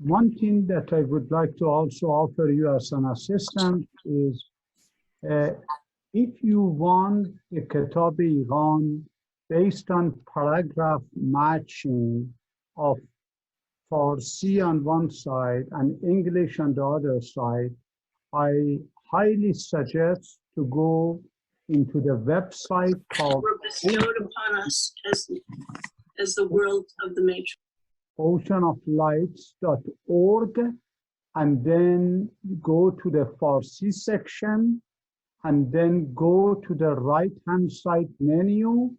one thing that I would like to also offer you as an assistance is if you want the Kitáb-I-Íqán based on paragraph matching of Farsi on one side and English on the other side, I highly suggest to go into the website called were bestowed upon us as the world of the matrix. oceanoflights.org, and then go to the Farsi section, and then go to the right-hand side menu,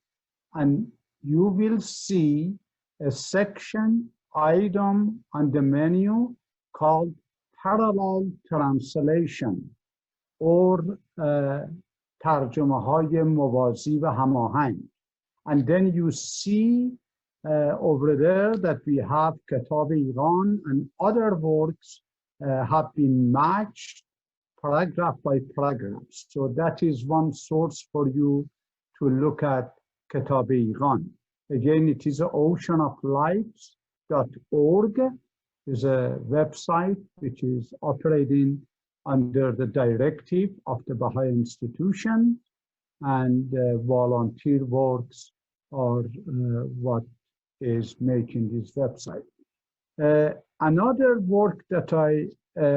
and you will see a section item on the menu called parallel translation or ترجمه های موازی و هماهنگ. And then you see over there that we have Kitáb-I-Íqán and other works have been matched paragraph by paragraph. So that is one source for you to look at Kitáb-I-Íqán. Again, it is oceanoflights.org is a website which is operating under the directive of the Baha'i institution, and volunteer works are what is making this website. Another work that I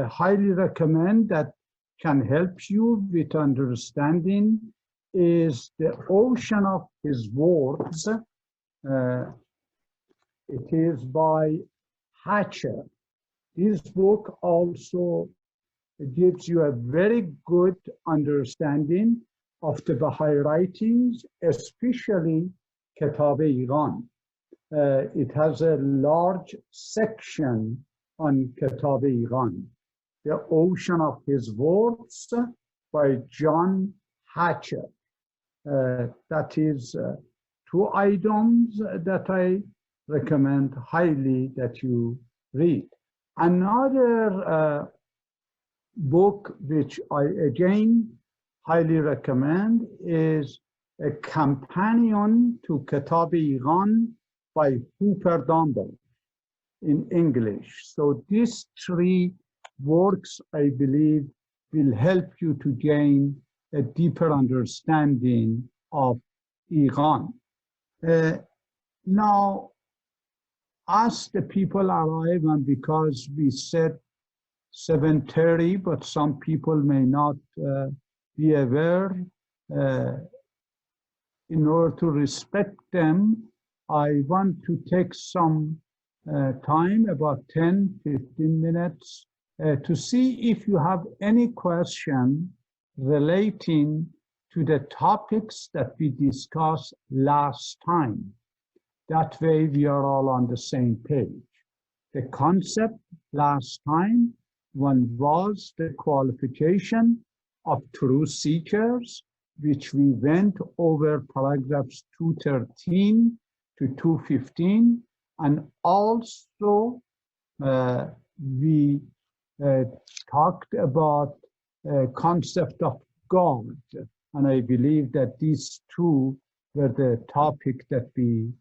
highly recommend that can help you with understanding is The Ocean of His Words. It is by Hatcher. This book also gives you a very good understanding of the Baha'i writings, especially Kitáb-I-Íqán. It has a large section on Kitáb-I-Íqán, The Ocean of His Words by John Hatcher. That is two items that I recommend highly that you read. Another book which I again highly recommend is A Companion to Kitáb-I-Íqán by Hooper Dunbar in English. So these three works, I believe, will help you to gain a deeper understanding of Íqán. Now, as the people arrive, and because we said 7:30, but some people may not be aware, in order to respect them, I want to take some time, about 10-15 minutes, to see if you have any question relating to the topics that we discussed last time. That way we are all on the same page. The concept last time was the qualification of truth seekers, which we went over paragraphs 213 to 215, and also we talked about concept of God, and I believe that these two were the topic that we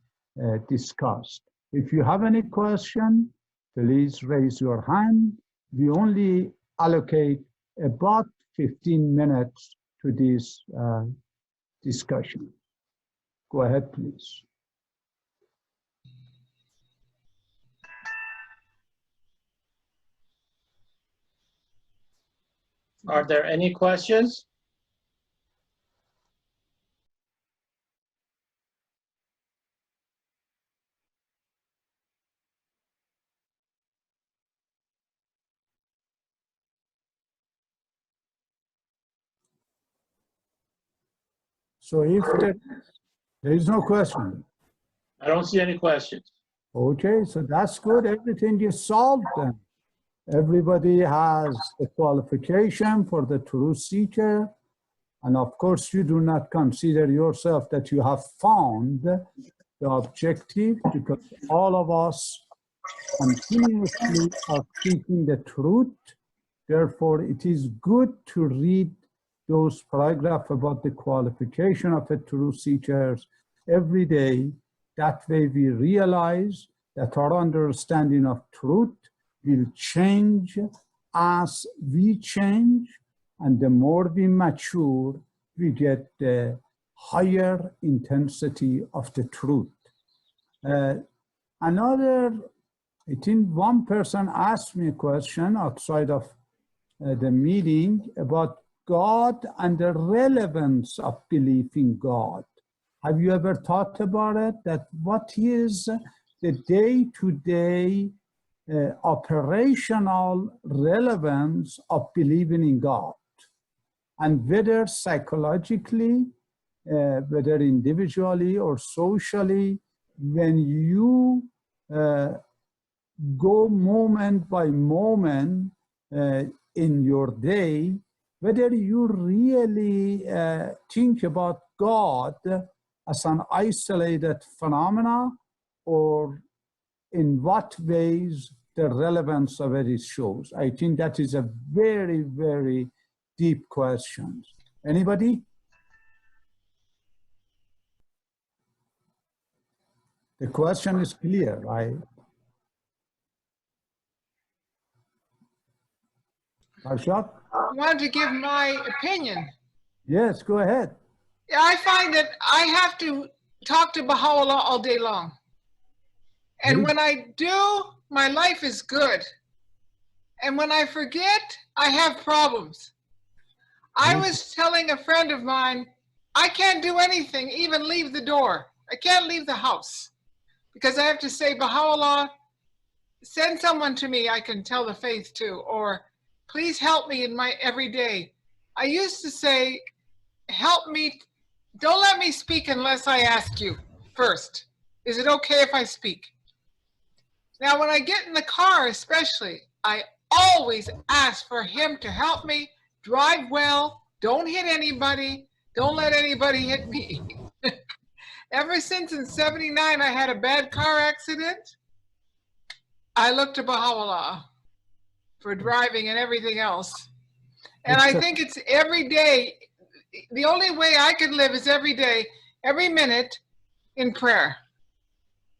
discussed. If you have any question, please raise your hand. We only allocate about 15 minutes to this discussion. Go ahead, please. Are there any questions? So if there is no question. I don't see any questions. Okay, so that's good. Everything is solved then. Everybody has a qualification for the truth seeker. And of course, you do not consider yourself that you have found the objective, because all of us continuously are seeking the truth. Therefore, it is good to read those paragraphs about the qualification of a truth seekers every day. That way we realize that our understanding of truth will change as we change, and the more we mature, we get the higher intensity of the truth. I think one person asked me a question outside of the meeting about God and the relevance of belief in God. Have you ever thought about it? That what is the day-to-day operational relevance of believing in God? And whether psychologically, whether individually or socially, when you go moment by moment in your day, whether you really think about God as an isolated phenomena, or in what ways the relevance of it shows. I think that is a very, very deep question. Anybody? The question is clear, right? Arshad? I wanted to give my opinion. Yes, go ahead. I find that I have to talk to Baha'u'lláh all day long. And when I do, my life is good. And when I forget, I have problems. I was telling a friend of mine, I can't do anything, even leave the door. I can't leave the house because I have to say, Baha'u'lláh, send someone to me I can tell the faith to, or please help me in my everyday. I used to say, help me, don't let me speak unless I ask you first. Is it okay if I speak? Now, when I get in the car, especially, I always ask for him to help me drive well, don't hit anybody, don't let anybody hit me. Ever since in '79 I had a bad car accident, I looked to Baha'u'lláh for driving and everything else. And I think it's every day. The only way I could live is every day, every minute in prayer.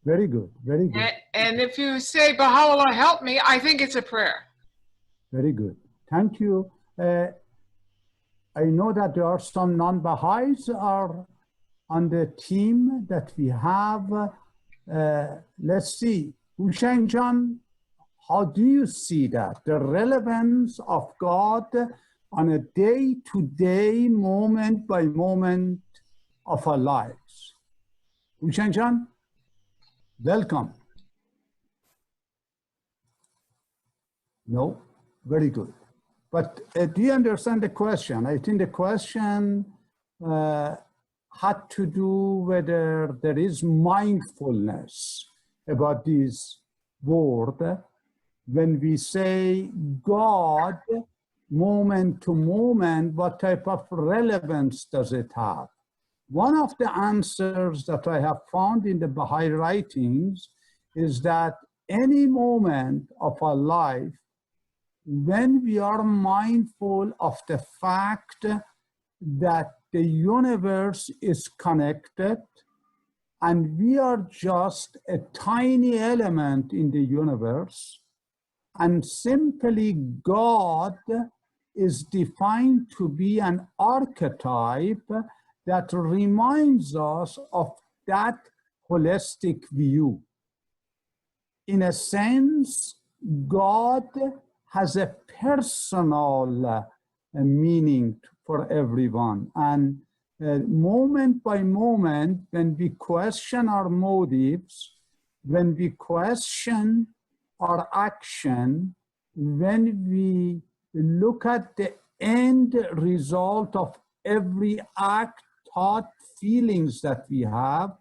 Very good, very good. And if you say, Baha'u'lláh, help me, I think it's a prayer. Very good. Thank you. I know that there are some non-Baha'is are on the team that we have. Let's see. Hussein John, how do you see that? The relevance of God on a day-to-day, moment by moment of our lives. Hussein John, welcome. No? Very good. But do you understand the question? I think the question had to do whether there is mindfulness about this word when we say God, moment to moment, what type of relevance does it have? One of the answers that I have found in the Baha'i writings is that any moment of our life, when we are mindful of the fact that the universe is connected and we are just a tiny element in the universe, and simply God is defined to be an archetype that reminds us of that holistic view. In a sense, God has a personal meaning for everyone. And moment by moment, when we question our motives, when we question our action, when we look at the end result of every act, thought, feelings that we have,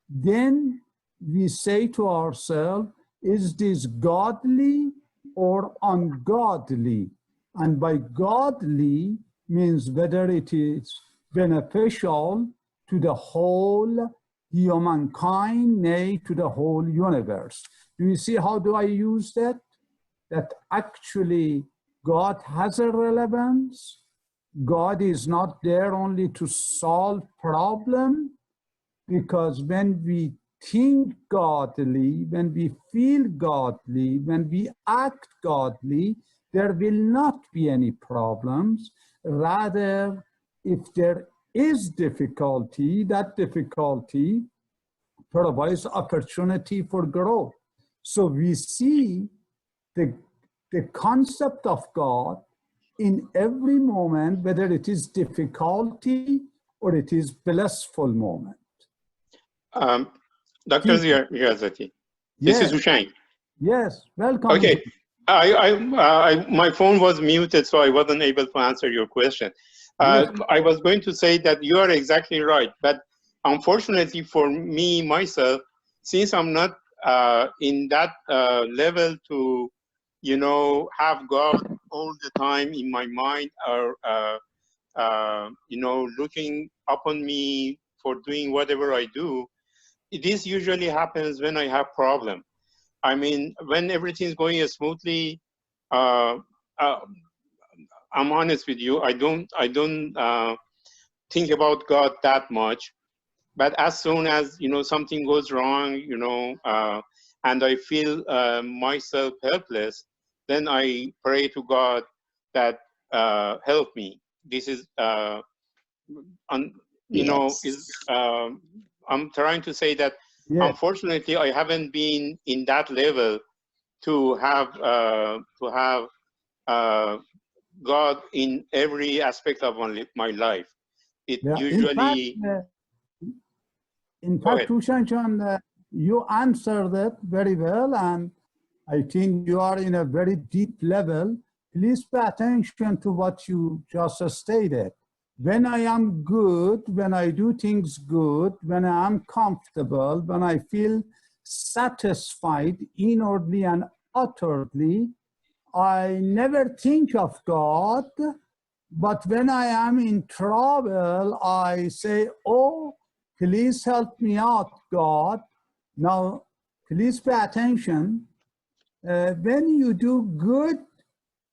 then we say to ourselves, is this godly or ungodly? And by godly means whether it is beneficial to the whole humankind, nay, to the whole universe. Do you see how do I use that? That actually God has a relevance. God is not there only to solve problem, because when we think godly, when we feel godly, when we act godly, there will not be any problems. Rather, if there is difficulty, that difficulty provides opportunity for growth. So we see the concept of God in every moment, whether it is difficulty or it is blissful moment. Dr. Riazati, Yes. this is Hushain. Yes, welcome. Okay, my phone was muted, so I wasn't able to answer your question. Yes. I was going to say that you are exactly right, but unfortunately for me, myself, since I'm not in that level to, you know, have God all the time in my mind or, you know, looking upon me for doing whatever I do, this usually happens when I have problem. I mean, when everything's going smoothly, I'm honest with you, I don't think about God that much. But as soon as, you know, something goes wrong, you know, and I feel myself helpless, then I pray to God that help me. This is, you know, is I'm trying to say that Yes. unfortunately I haven't been in that level to have God in every aspect of my life. It Yeah. usually. In fact, Hushain, you answered it very well, and I think you are in a very deep level. Please pay attention to what you just stated. When I am good, when I do things good, when I am comfortable, when I feel satisfied inwardly and outwardly, I never think of God. But when I am in trouble, I say, oh, please help me out, God. Now, please pay attention. When you do good,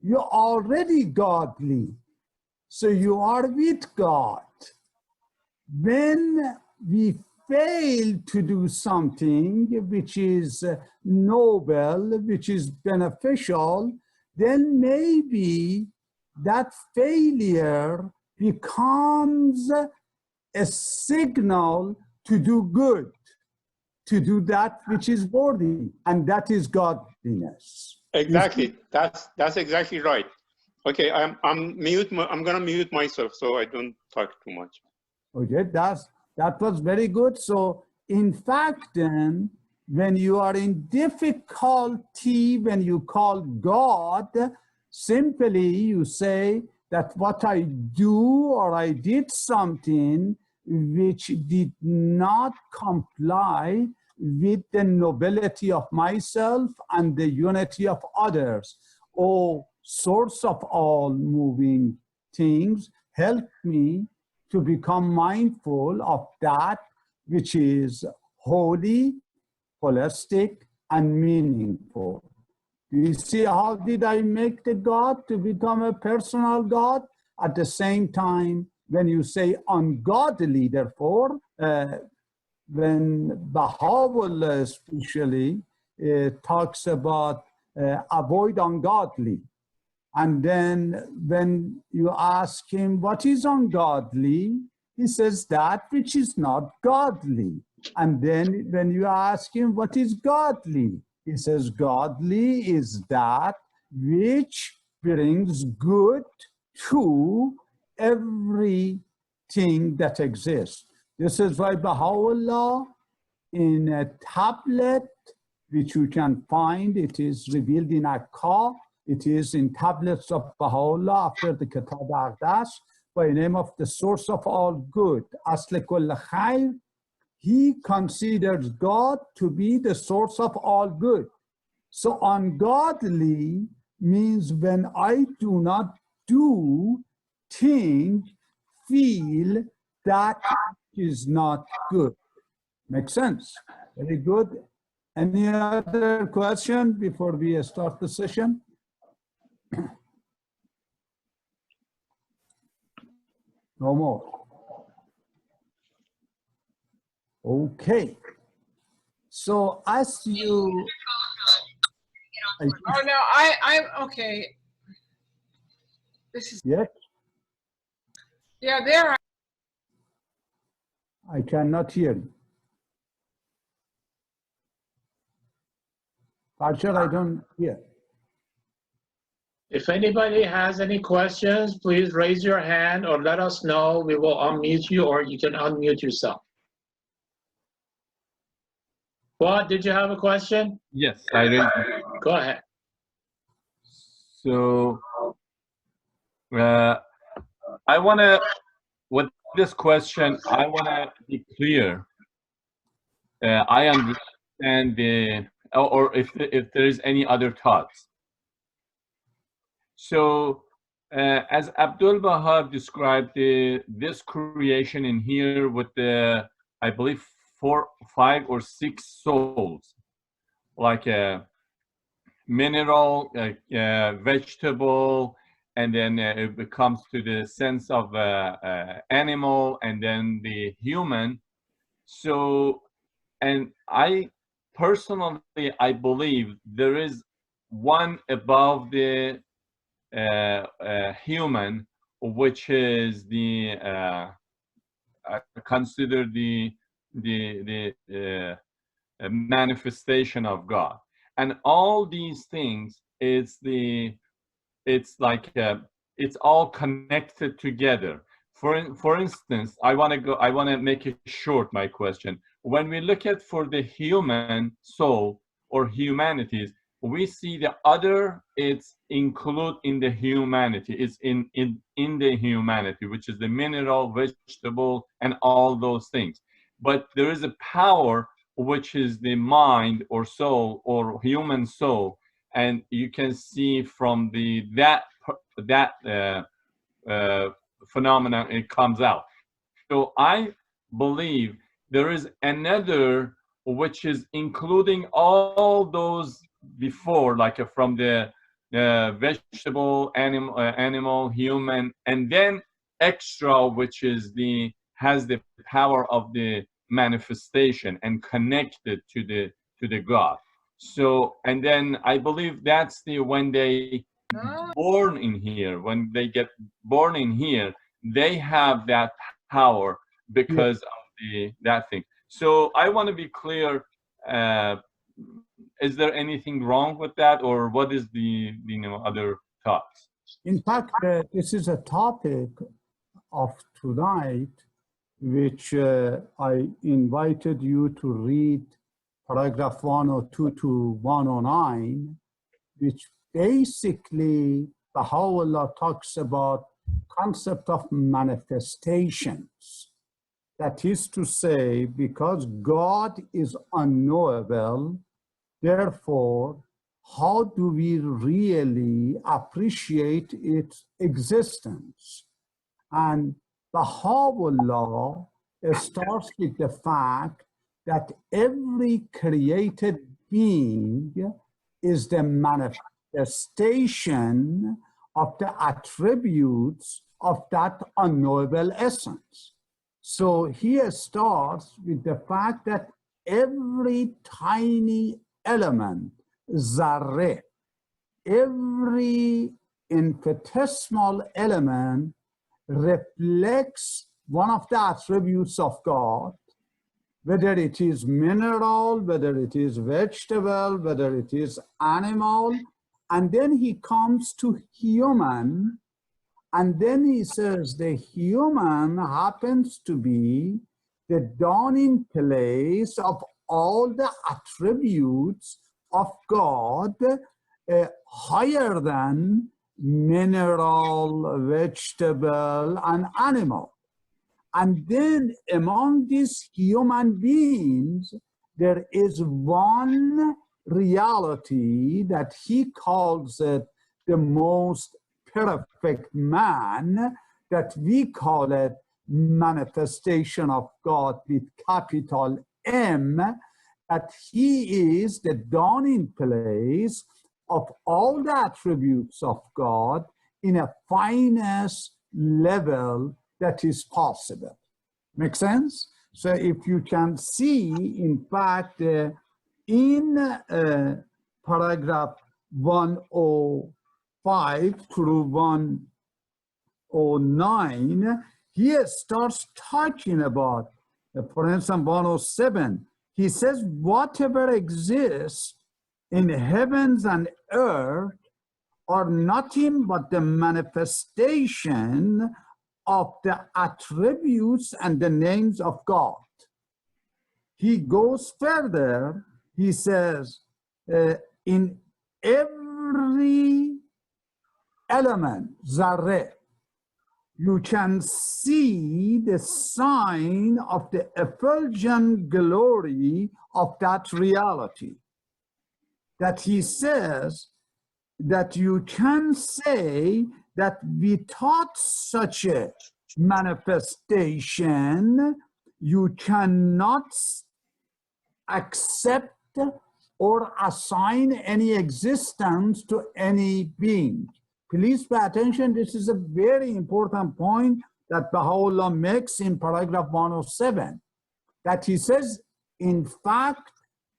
you're already godly. So you are with God. When we fail to do something which is noble, which is beneficial, then maybe that failure becomes a signal to do good, to do that which is worthy, and that is godliness. Exactly, that's exactly right. Okay, I'm gonna mute myself so I don't talk too much. Okay, that was very good. So in fact, then, when you are in difficulty, when you call God, simply you say that what I do or I did something which did not comply with the nobility of myself and the unity of others. Oh, source of all moving things, help me to become mindful of that which is holy, holistic, and meaningful. Do you see how did I make the God to become a personal God? At the same time, when you say ungodly, therefore, when Bahá'u'lláh especially talks about avoid ungodly. And then when you ask him what is ungodly, he says that which is not godly. And then when you ask him what is godly, he says godly is that which brings good to everything that exists. This is why Baha'u'lláh, in a tablet, which you can find, it is revealed in Akka, it is in tablets of Baha'u'lláh after the Kitáb-I-IQAN, by the name of the source of all good, Asl Kull Khair. He considers God to be the source of all good. So ungodly means when I do not do, think, feel that is not good. Make sense? Very good. Any other question before we start the session? No more. Okay. So as you, Oh no, I'm okay. This is yes, yeah. There. I cannot hear you. Archer, I don't hear. If anybody has any questions, please raise your hand or let us know. We will unmute you, or you can unmute yourself. What, did you have a question? Yes, I raised it. Go ahead. So I want to, with this question, I want to be clear. I understand the, or if there is any other thoughts. So as Abdul Baha described this creation in here with the, I believe, 4, 5, or 6 souls, like a mineral, vegetable, and then it comes to the sense of animal, and then the human. So, and I personally, I believe there is one above the human, which is the considered the manifestation of God. And all these things is it's like it's all connected together. For instance, I want to make it short, my question. When we look at for the human soul or humanities, we see the other, it's included in the humanity. It's in the humanity, which is the mineral, vegetable, and all those things. But there is a power which is the mind or soul or human soul, and you can see from that phenomenon it comes out. So I believe there is another which is including all those before, like from the vegetable, animal, human, and then extra, which is has the power of the manifestation and connected to the God. So, and then I believe that's when they born in here, when they get born in here, they have that power because of that thing. So I want to be clear. Is there anything wrong with that, or what is the other thoughts? In fact, this is a topic of tonight, which I invited you to read paragraph 102 to 109, which basically Baha'u'lláh talks about concept of manifestations. That is to say, because God is unknowable, therefore, how do we really appreciate its existence? And Baha'u'lláh starts with the fact that every created being is the manifestation of the attributes of that unknowable essence. So he starts with the fact that every tiny element, zareh, every infinitesimal element reflects one of the attributes of God, whether it is mineral, whether it is vegetable, whether it is animal. And then he comes to human, and then he says the human happens to be the dawning place of all the attributes of God, higher than mineral, vegetable, and animal. And then among these human beings, there is one reality that he calls it the most perfect man, that we call it manifestation of God with capital M, that he is the dawning place of all the attributes of God in a finest level that is possible. Make sense? So if you can see, in fact, in paragraph 105 through 109, he starts talking about, for instance, 107. He says, whatever exists in heavens and earth are nothing but the manifestation of the attributes and the names of God. He goes further. He says, in every element, zareh, you can see the sign of the effulgent glory of that reality. That he says that you can say that without such a manifestation, you cannot accept or assign any existence to any being. Please pay attention. This is a very important point that Baha'u'lláh makes in paragraph 107, that he says, in fact,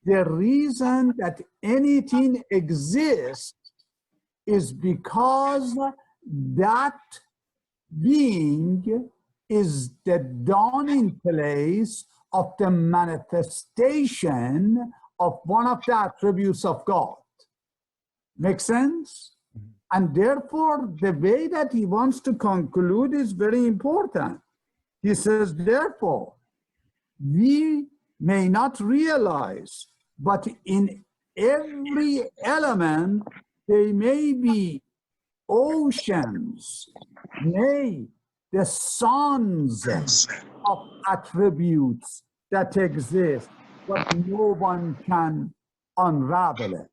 the reason that anything exists is because that being is the dawning place of the manifestation of one of the attributes of God. Make sense? And therefore, the way that he wants to conclude is very important. He says, therefore, we may not realize, but in every element, there may be oceans, nay, the sons of attributes that exist, but no one can unravel it.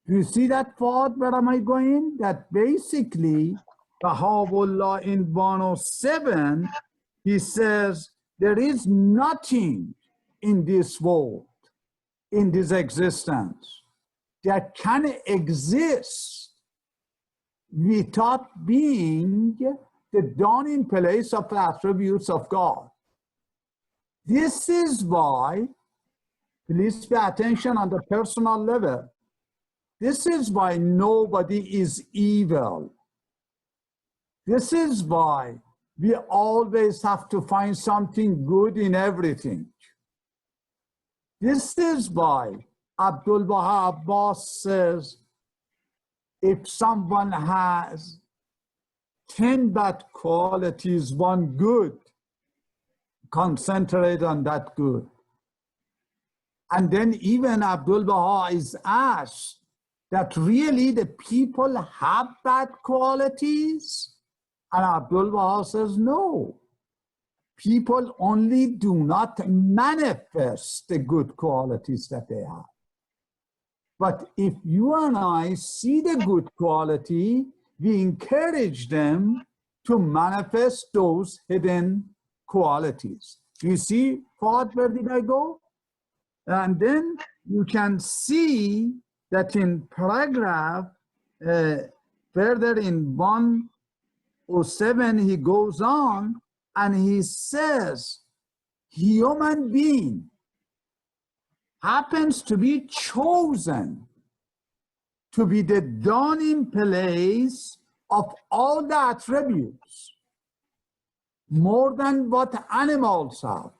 Do you see that thought? Where am I going? That basically, Baha'u'lláh in 107, he says, there is nothing in this world, in this existence, that can exist without being the dawning place of the attributes of God. This is why, please pay attention on the personal level, this is why nobody is evil. This is why we always have to find something good in everything. This is why Abdul Baha Abbas says, if someone has 10 bad qualities, one good, concentrate on that good. And then even Abdul Baha is asked that really the people have bad qualities? And Abdul Baha says, no. People only do not manifest the good qualities that they have. But if you and I see the good quality, we encourage them to manifest those hidden qualities. You see, Fahd, where did I go? And then you can see that in paragraph further in 107, he goes on and he says, human being happens to be chosen to be the dawning place of all the attributes, more than what animals have,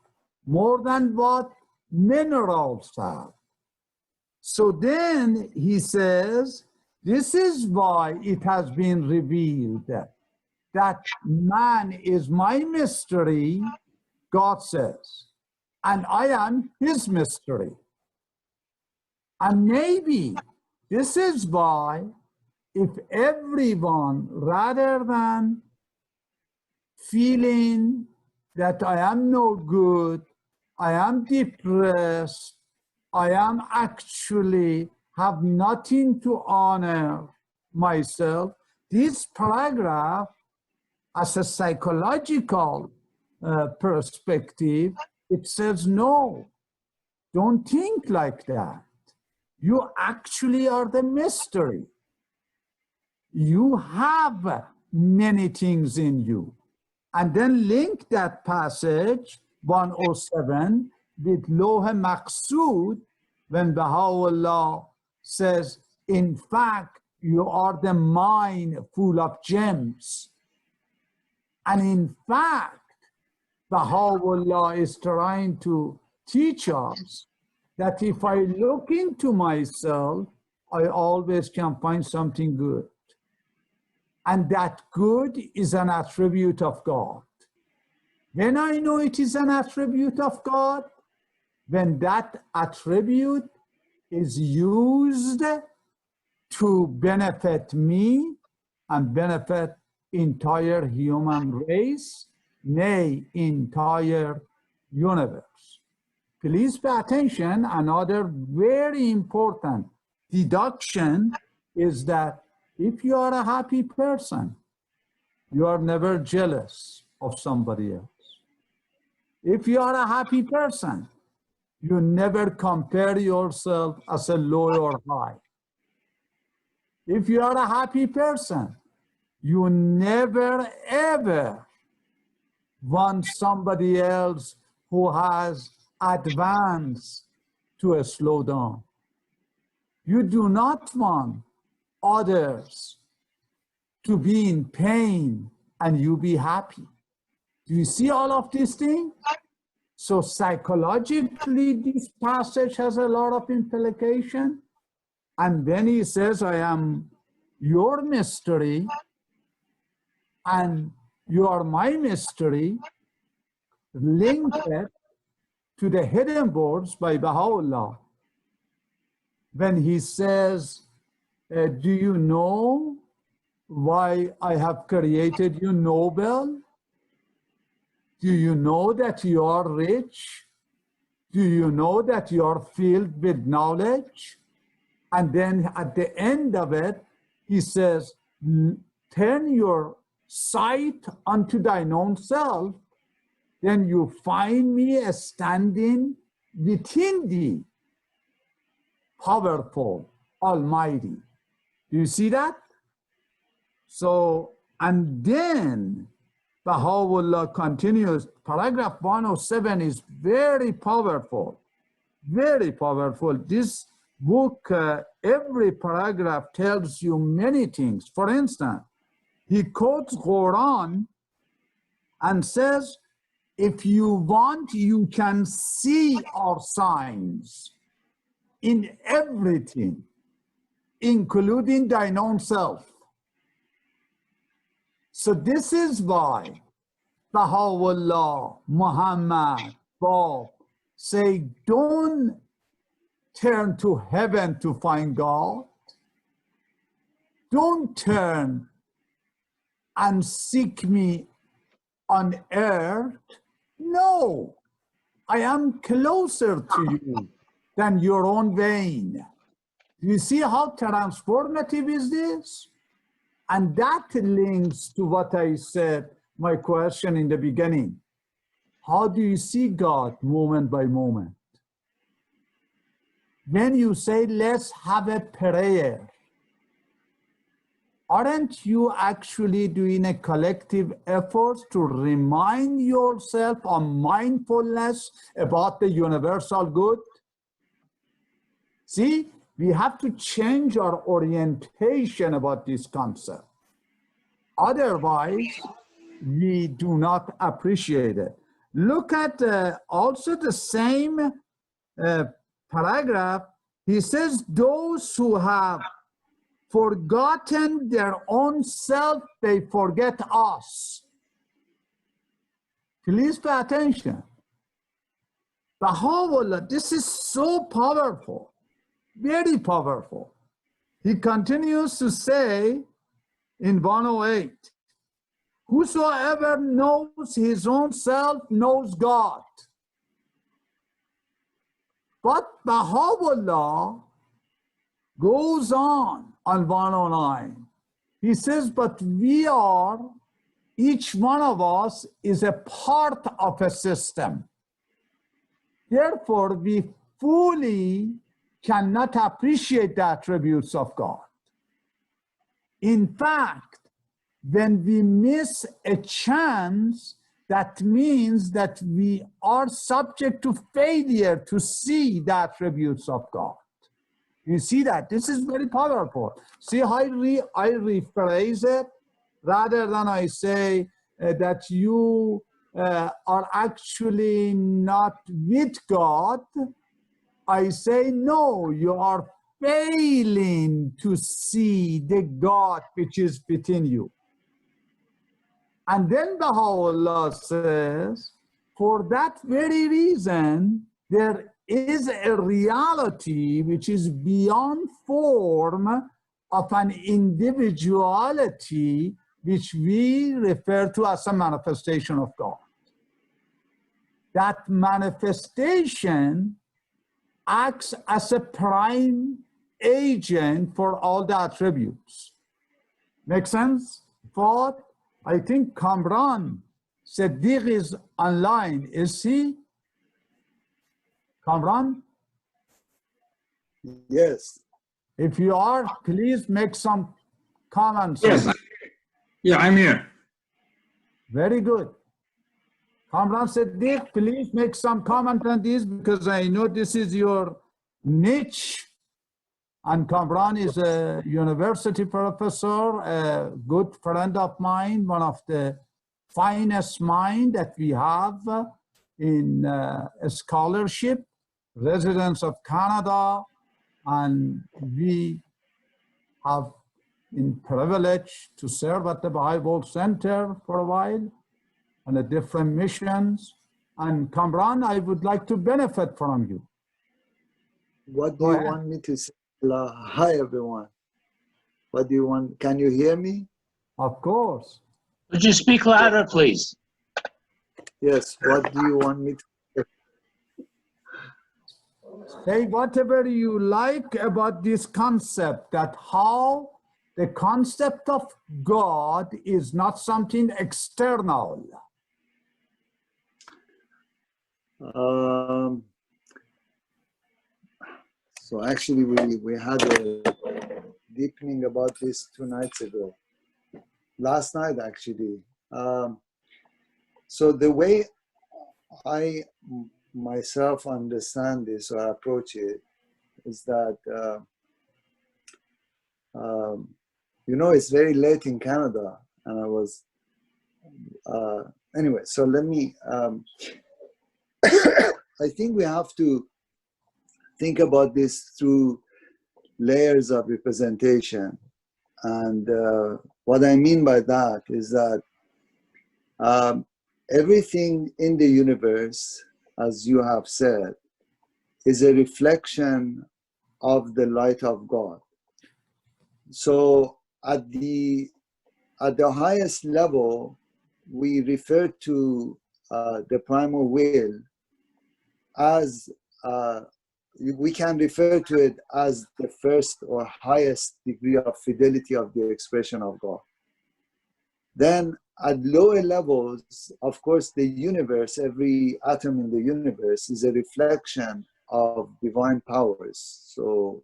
more than what minerals have. So then he says, this is why it has been revealed that man is my mystery, God says, and I am his mystery. And maybe this is why if everyone, rather than feeling that I am no good, I am depressed, I am actually have nothing to honor myself, this paragraph, as a psychological perspective, it says, no, don't think like that. You actually are the mystery. You have many things in you. And then link that passage 107 with Loh Maqsood, when Baha'u'lláh says, in fact, you are the mine full of gems. And in fact, Baha'u'lláh is trying to teach us that if I look into myself, I always can find something good. And that good is an attribute of God. When I know it is an attribute of God, when that attribute is used to benefit me and benefit entire human race, nay, entire universe. Please pay attention. Another very important deduction is that if you are a happy person, you are never jealous of somebody else. If you are a happy person, you never compare yourself as a low or high. If you are a happy person, you never ever want somebody else who has advanced to slow down. You do not want others to be in pain and you be happy. Do you see all of these things? So psychologically, this passage has a lot of implication. And then he says, I am your mystery and you are my mystery, linked to the hidden words by Baha'u'lláh. When he says, do you know why I have created you noble? Do you know that you are rich? Do you know that you are filled with knowledge? And then at the end of it, he says, turn your sight unto thine own self, then you find me standing within thee, powerful, almighty. Do you see that? So, and then Baha'u'lláh continues, paragraph 107 is very powerful, very powerful. This book, every paragraph tells you many things. For instance, he quotes Quran and says, if you want, you can see our signs in everything, including thine own self. So this is why Baha'u'lláh, Muhammad, Bob say, don't turn to heaven to find God. Don't turn and seek me on earth. No, I am closer to you than your own vein. You see how transformative is this? And that links to what I said, my question in the beginning. How do you see God moment by moment? When you say, let's have a prayer, aren't you actually doing a collective effort to remind yourself on mindfulness about the universal good? See, we have to change our orientation about this concept. Otherwise, we do not appreciate it. Look at also the same paragraph. He says, those who have forgotten their own self, they forget us. Please pay attention. Baha'u'lláh, this is so powerful. Very powerful. He continues to say in 108, whosoever knows his own self knows God. But Baha'u'lláh goes on 109. He says, but we are, each one of us is a part of a system. Therefore, we fully cannot appreciate the attributes of God. In fact, when we miss a chance that means that we are subject to failure to see the attributes of God. You see that? This is very powerful. See how I rephrase it? Rather than I say that you are actually not with God, I say, no, you are failing to see the God which is within you. And then Baha'u'lláh says, for that very reason, there is a reality which is beyond form of an individuality which we refer to as a manifestation of God. That manifestation acts as a prime agent for all the attributes. Make sense? But I think Kamran Siddiq is online. Is he? Kamran? Yes. If you are, please make some comments. Yes. Yeah, I'm here. Very good. Kamran Siddiq, please make some comment on this because I know this is your niche. And Kamran is a university professor, a good friend of mine, one of the finest minds that we have in scholarship, residents of Canada, and we have been privileged to serve at the Bahá'í World Center for a while on the different missions. And Kamran, I would like to benefit from you. What do you want me to say? Hi, everyone. What do you want? Can you hear me? Of course. Would you speak louder, please? Yes. What do you want me to say? Say whatever you like about this concept, that how the concept of God is not something external. So actually, we had a deepening about this 2 nights ago. Last night, actually. So the way I myself understand this or approach it is that, you know, it's very late in Canada, and I was, anyway, so let me, I think we have to think about this through layers of representation. And what I mean by that is that everything in the universe, as you have said, is a reflection of the light of God. So at the highest level, we refer to the primal will as, we can refer to it as the first or highest degree of fidelity of the expression of God. Then at lower levels, of course, the universe, every atom in the universe is a reflection of divine powers. So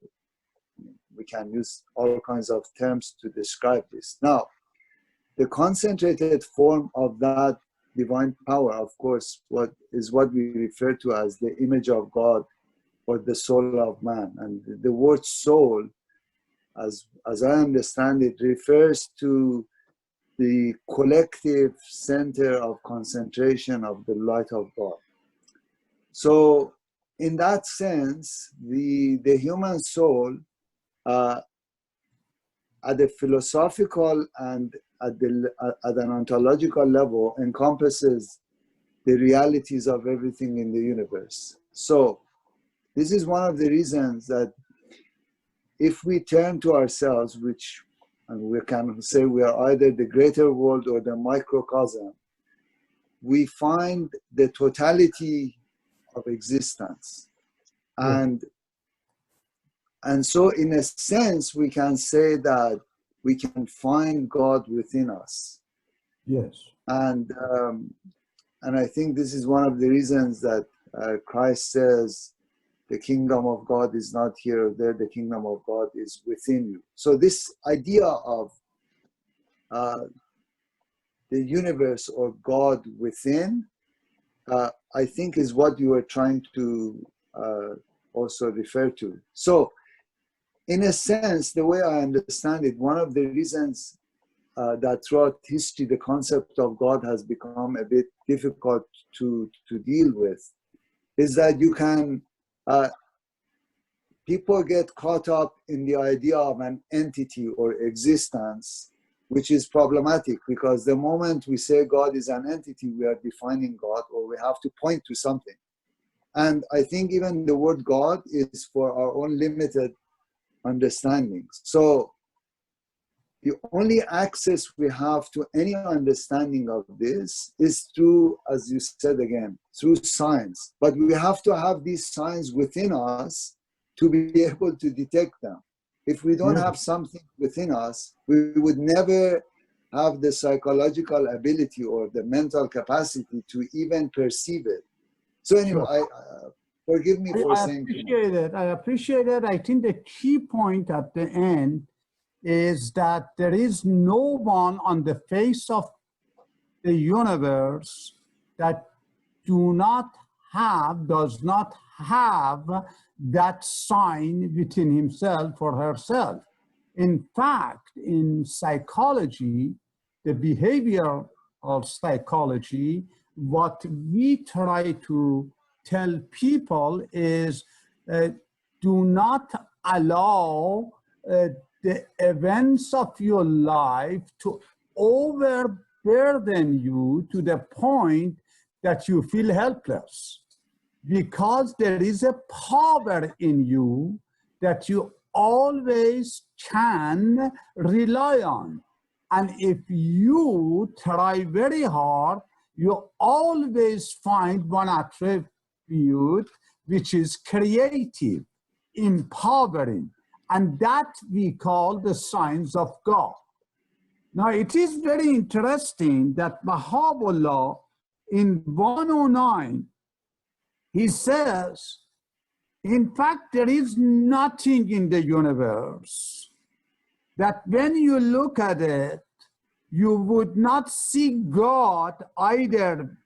we can use all kinds of terms to describe this. Now, the concentrated form of that divine power, of course, what we refer to as the image of God or the soul of man. And the word soul, as I understand it, refers to the collective center of concentration of the light of God. So in that sense, the human soul, at a philosophical and at an ontological level, encompasses the realities of everything in the universe. So this is one of the reasons that if we turn to ourselves, and we can say we are either the greater world or the microcosm, we find the totality of existence. And so in a sense, we can say that we can find God within us. Yes. And I think this is one of the reasons that Christ says, the kingdom of God is not here or there, the kingdom of God is within you. So this idea of the universe or God within, I think is what you are trying to also refer to. So, in a sense, the way I understand it, one of the reasons that throughout history the concept of God has become a bit difficult to deal with is that you can, people get caught up in the idea of an entity or existence, which is problematic because the moment we say God is an entity, we are defining God or we have to point to something. And I think even the word God is for our own limited understandings. So the only access we have to any understanding of this is through, as you said again, through science. But we have to have these signs within us to be able to detect them. If we don't have something within us, we would never have the psychological ability or the mental capacity to even perceive it. So anyway, forgive me for saying too much. I appreciate it. I think the key point at the end is that there is no one on the face of the universe that does not have that sign within himself or herself. In fact, in psychology, the behavioral psychology, what we try to tell people is do not allow the events of your life to overburden you to the point that you feel helpless, because there is a power in you that you always can rely on. And if you try very hard, you always find one attribute which is creative, empowering, and that we call the signs of God. Now, it is very interesting that Bahá'u'lláh in 109, he says, in fact, there is nothing in the universe that when you look at it, you would not see God either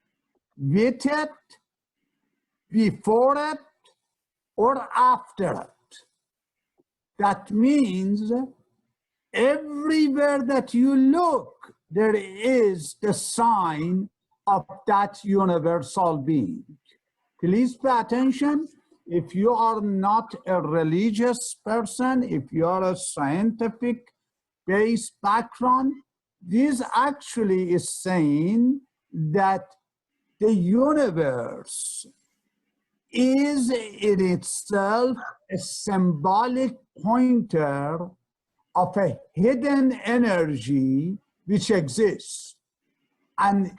with it, before it, or after it. That means everywhere that you look, there is the sign of that universal being. Please pay attention. If you are not a religious person, if you are a scientific-based background, this actually is saying that the universe is in itself a symbolic pointer of a hidden energy which exists. And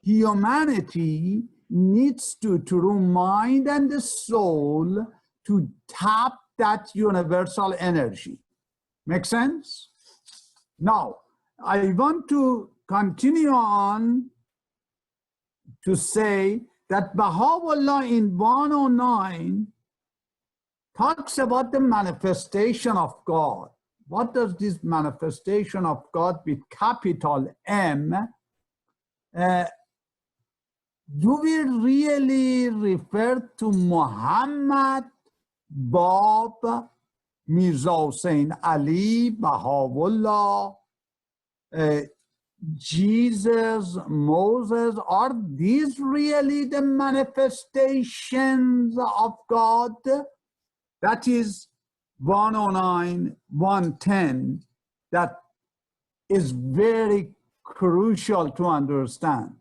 humanity needs to through mind and the soul, to tap that universal energy. Make sense? Now, I want to continue on to say that Bahá'u'lláh in 109 talks about the manifestation of God. What does this manifestation of God with capital M, do we really refer to Muhammad, Bab, Mirza Hussain Ali, Bahá'u'lláh, Jesus, Moses? Are these really the manifestations of God? That is 109, 110, that is very crucial to understand.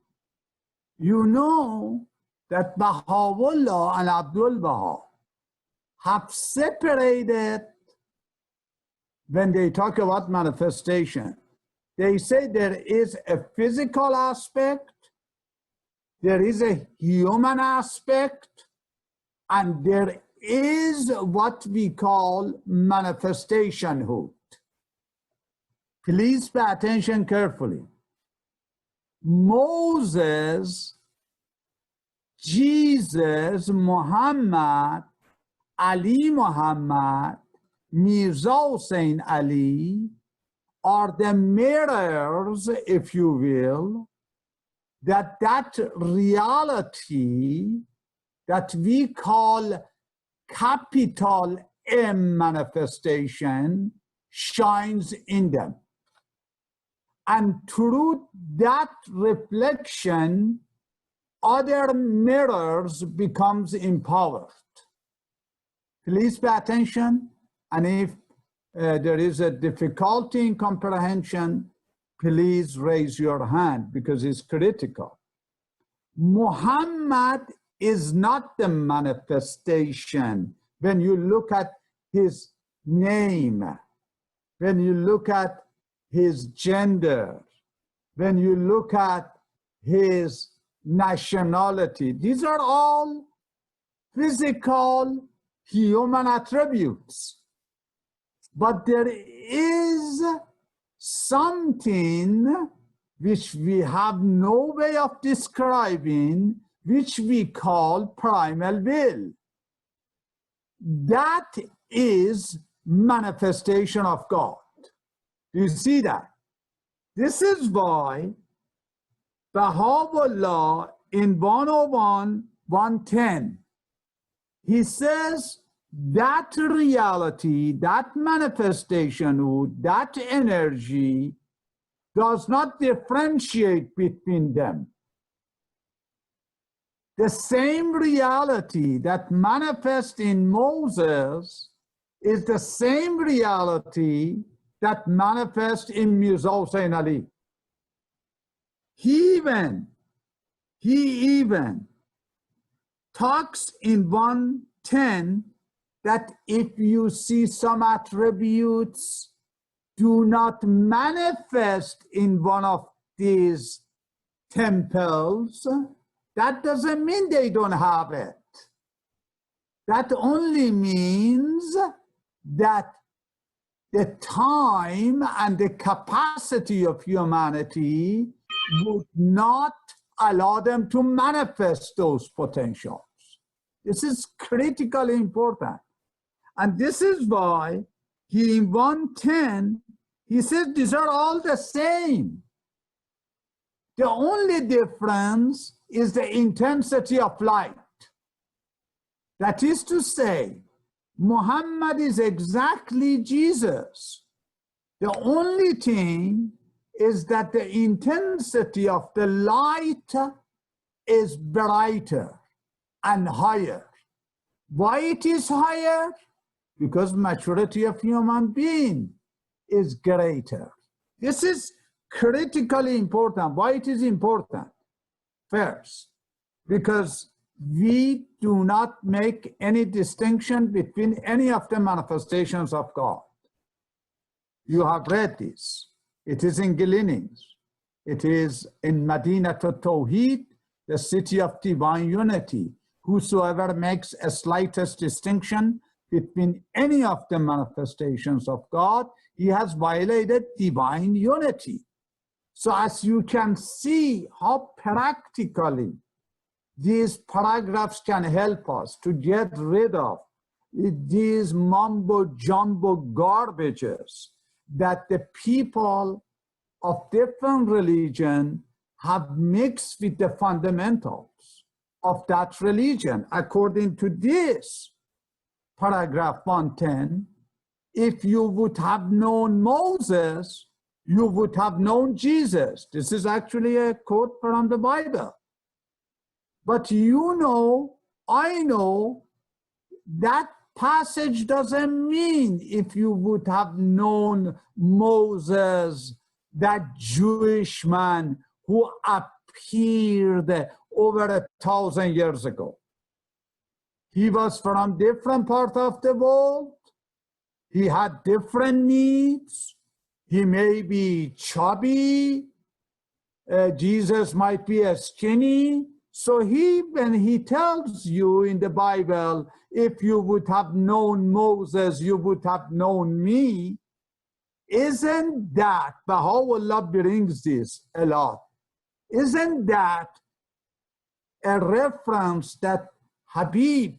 You know that Bahá'u'lláh and Abdul Baha have separated when they talk about manifestation. They say there is a physical aspect, there is a human aspect, and there is what we call manifestationhood. Please pay attention carefully. Moses, Jesus, Muhammad, Ali Muhammad, Mirza Hussain Ali are the mirrors, if you will, that reality that we call capital M manifestation shines in them. And through that reflection, other mirrors becomes empowered. Please pay attention, and if there is a difficulty in comprehension, please raise your hand because it's critical. Muhammad is not the manifestation. When you look at his name, when you look at his gender, when you look at his nationality, these are all physical human attributes. But there is something which we have no way of describing, which we call primal will. That is manifestation of God. Do you see that? This is why Bahá'u'lláh in 101, 110, he says that reality, that manifestation, that energy does not differentiate between them. The same reality that manifests in Moses is the same reality that manifests in Mirza Hussain Ali. He even talks in 110 that if you see some attributes do not manifest in one of these temples, that doesn't mean they don't have it. That only means that the time and the capacity of humanity would not allow them to manifest those potentials. This is critically important. And this is why he, in 110, he says these are all the same. The only difference is the intensity of light. That is to say, Muhammad is exactly Jesus. The only thing is that the intensity of the light is brighter and higher. Why it is higher? Because maturity of human being is greater. This is critically important. Why it is important? First, because we do not make any distinction between any of the manifestations of God. You have read this. It is in Gleanings. It is in Madinat al-Tawheed, the city of divine unity. Whosoever makes a slightest distinction between any of the manifestations of God, he has violated divine unity. So as you can see how practically these paragraphs can help us to get rid of these mumbo-jumbo garbages that the people of different religion have mixed with the fundamentals of that religion. According to this paragraph 110, if you would have known Moses, you would have known Jesus. This is actually a quote from the Bible. But you know, I know, that passage doesn't mean if you would have known Moses, that Jewish man who appeared over 1,000 years ago. He was from different part of the world. He had different needs. He may be chubby. Jesus might be a skinny. So when he tells you in the Bible, if you would have known Moses, you would have known me, isn't that, Baha'u'lláh brings this a lot, isn't that a reference that, Habib,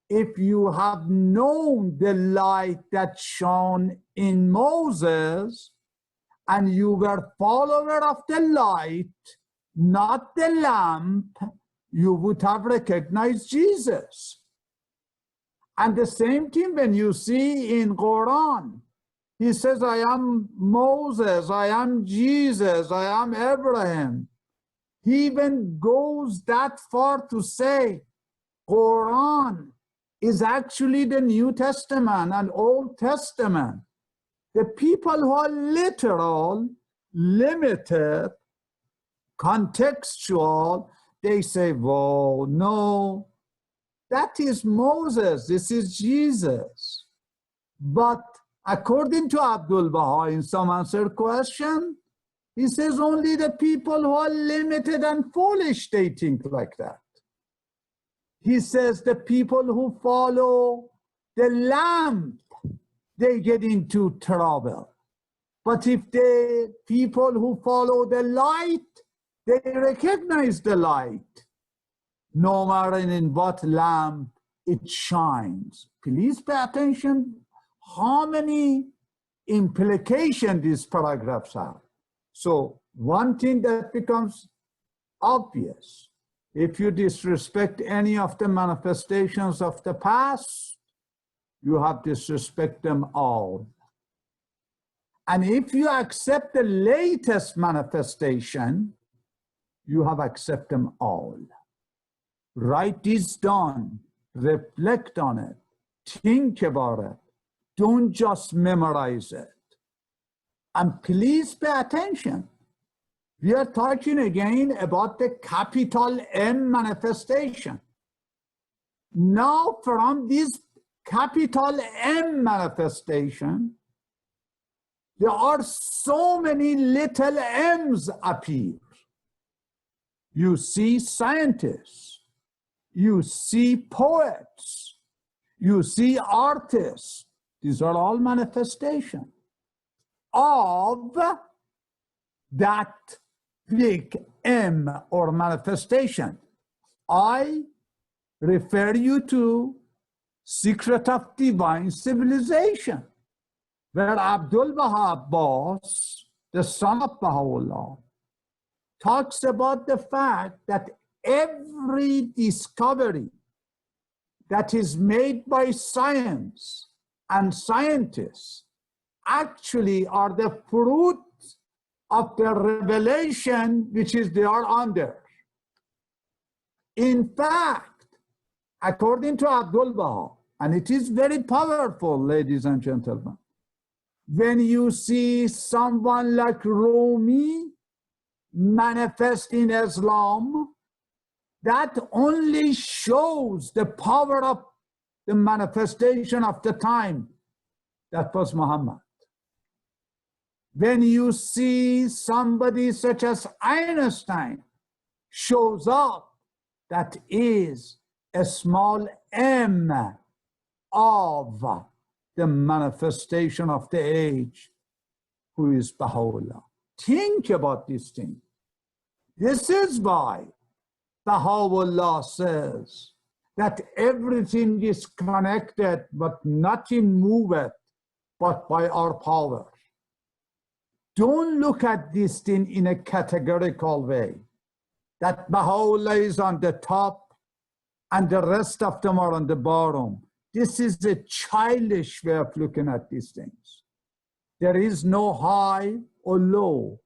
if you have known the light that shone in Moses, and you were follower of the light, not the lamp, you would have recognized Jesus. And the same thing when you see in Quran, he says, I am Moses, I am Jesus, I am Abraham. He even goes that far to say Quran is actually the New Testament and Old Testament. The people who are literal, limited, contextual, they say, whoa, no, that is Moses, this is Jesus. But according to Abdul Baha, in some answered question, he says only the people who are limited and foolish, they think like that. He says the people who follow the lamp, they get into trouble. But if the people who follow the light, they recognize the light, no matter in what lamp it shines. Please pay attention how many implications these paragraphs have. So one thing that becomes obvious, if you disrespect any of the manifestations of the past, you have disrespect them all. And if you accept the latest manifestation, you have accepted them all. Write this down, reflect on it, think about it. Don't just memorize it. And please pay attention. We are talking again about the capital M manifestation. Now from this capital M manifestation, there are so many little M's appear. You see scientists, you see poets, you see artists. These are all manifestations of that big M or manifestation. I refer you to Secret of Divine Civilization, where Abdul Baha Abbas, the son of Baha'u'lláh, talks about the fact that every discovery that is made by science and scientists actually are the fruit of the revelation which is they are under. In fact, according to Abdul Baha, and it is very powerful, ladies and gentlemen, when you see someone like Rumi manifest in Islam, that only shows the power of the manifestation of the time that was Muhammad. When you see somebody such as Einstein shows up, that is a small m of the manifestation of the age, who is Baha'u'lláh. Think about this thing. This is why Baha'u'lláh says that everything is connected, but nothing moveth but by our power. Don't look at this thing in a categorical way, that Baha'u'lláh is on the top and the rest of them are on the bottom. This is a childish way of looking at these things. There is no high or low.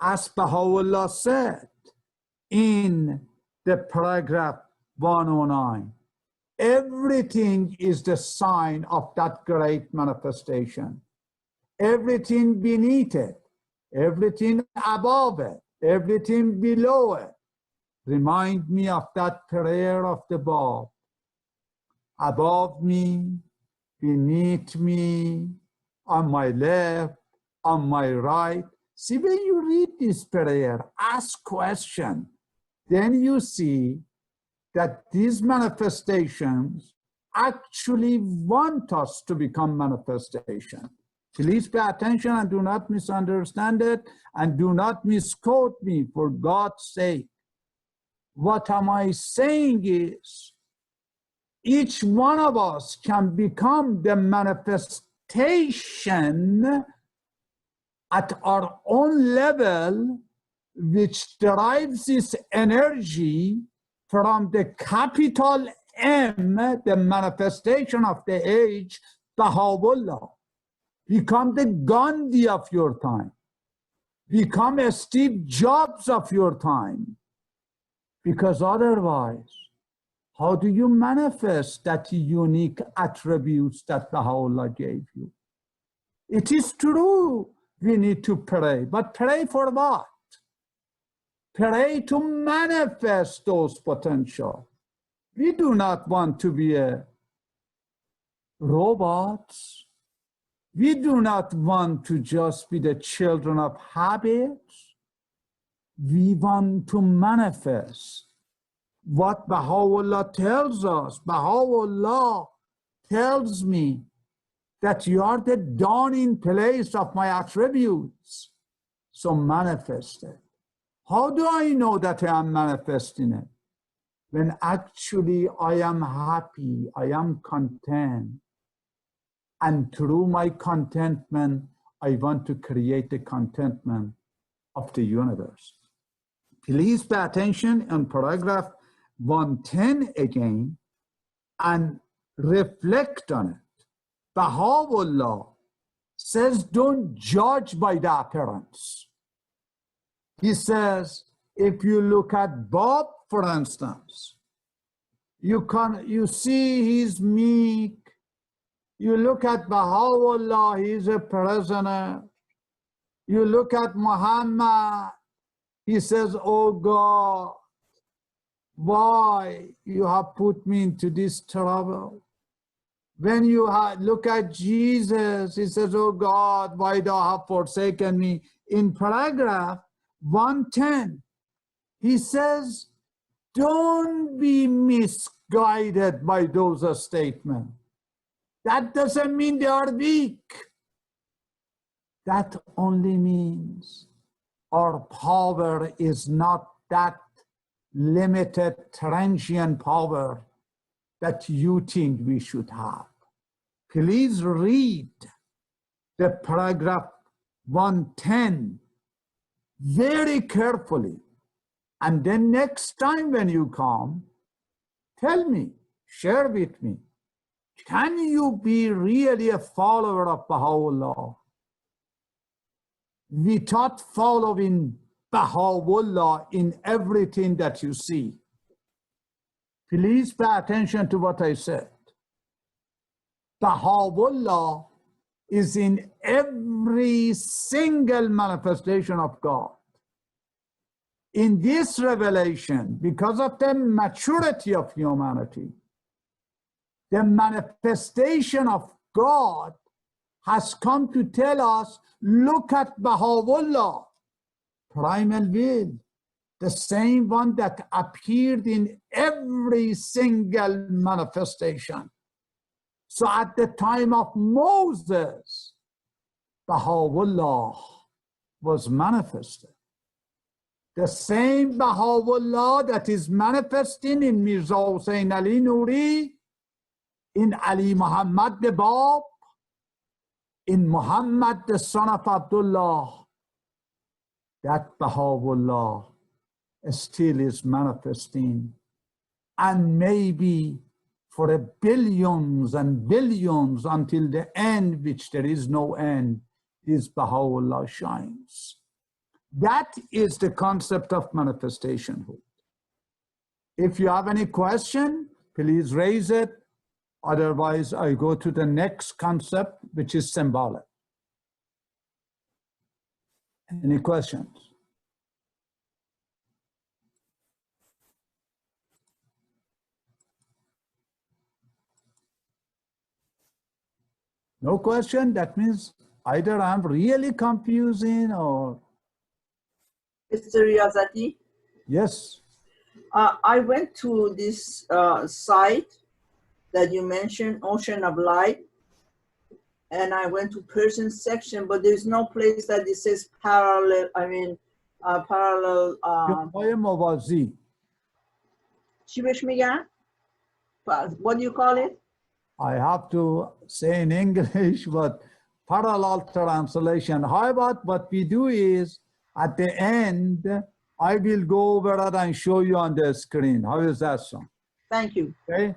As Baha'u'lláh said in the paragraph 109, everything is the sign of that great manifestation. Everything beneath it, everything above it, everything below it. Remind me of that prayer of the Bab. Above me, beneath me, on my left, on my right. See, when you read this prayer, ask question, then you see that these manifestations actually want us to become manifestation. Please pay attention and do not misunderstand it, and do not misquote me, for God's sake. What am I saying is, each one of us can become the manifestation at our own level, which derives its energy from the capital M, the manifestation of the age, Baha'u'lláh. Become the Gandhi of your time. Become a Steve Jobs of your time. Because otherwise, how do you manifest that unique attributes that Baha'u'lláh gave you? It is true we need to pray, but pray for what? Pray to manifest those potential. We do not want to be robots. We do not want to just be the children of habits. We want to manifest what Baha'u'lláh tells us. Baha'u'lláh tells me that you are the dawning place of my attributes. So manifest it. How do I know that I am manifesting it? When actually I am happy, I am content. And through my contentment, I want to create the contentment of the universe. Please pay attention in paragraph 110 again and reflect on it. Baha'u'lláh says, don't judge by the appearance. He says, if you look at Bob, for instance, you see he's meek. You look at Baha'u'lláh, he's a prisoner. You look at Muhammad, he says, oh God, why you have put me into this trouble? When you look at Jesus, he says, oh God, why thou have forsaken me? In paragraph 110, he says, don't be misguided by those statements. That doesn't mean they are weak. That only means our power is not that limited, transient power that you think we should have. Please read the paragraph 110 very carefully. And then next time when you come, tell me, share with me. Can you be really a follower of Baha'u'lláh without following Baha'u'lláh in everything that you see? Please pay attention to what I said. Baha'u'lláh is in every single manifestation of God. In this revelation, because of the maturity of humanity, the manifestation of God has come to tell us, look at Baha'u'lláh, primal will, the same one that appeared in every single manifestation. So at the time of Moses, Baha'u'lláh was manifested. The same Baha'u'lláh that is manifesting in Mirza Hussain Ali Nuri, in Ali Muhammad the Bab, in Muhammad the son of Abdullah, that Baha'u'lláh still is manifesting. And maybe for billions and billions until the end, which there is no end, this Baha'u'lláh shines. That is the concept of manifestationhood. If you have any question, please raise it. Otherwise, I go to the next concept, which is symbolic. Any questions? No question? That means either I'm really confusing or... Mr. Riazati, Yes. I went to this site that you mentioned, Ocean of Light, and I went to person section, but there's no place that it says parallel, parallel. چی بهش میگن؟ What do you call it? I have to say in English, but parallel translation. How about what we do is, at the end, I will go over it and show you on the screen. How is that sound? Thank you. Okay?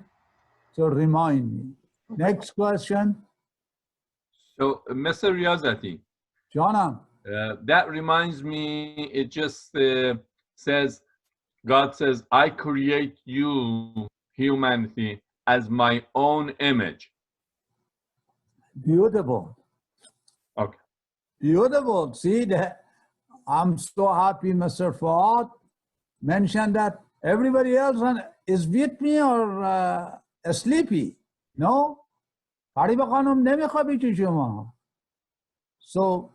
So remind me. Next question. So, Mr. Riazati, Jana. that reminds me, it just says, God says, I create you, humanity, as my own image. Beautiful. Okay. Beautiful. See that? I'm so happy Mr. Fuad mentioned that. Everybody else is with me or sleepy? No? حریب خانم نمیخوابی تو شما. So,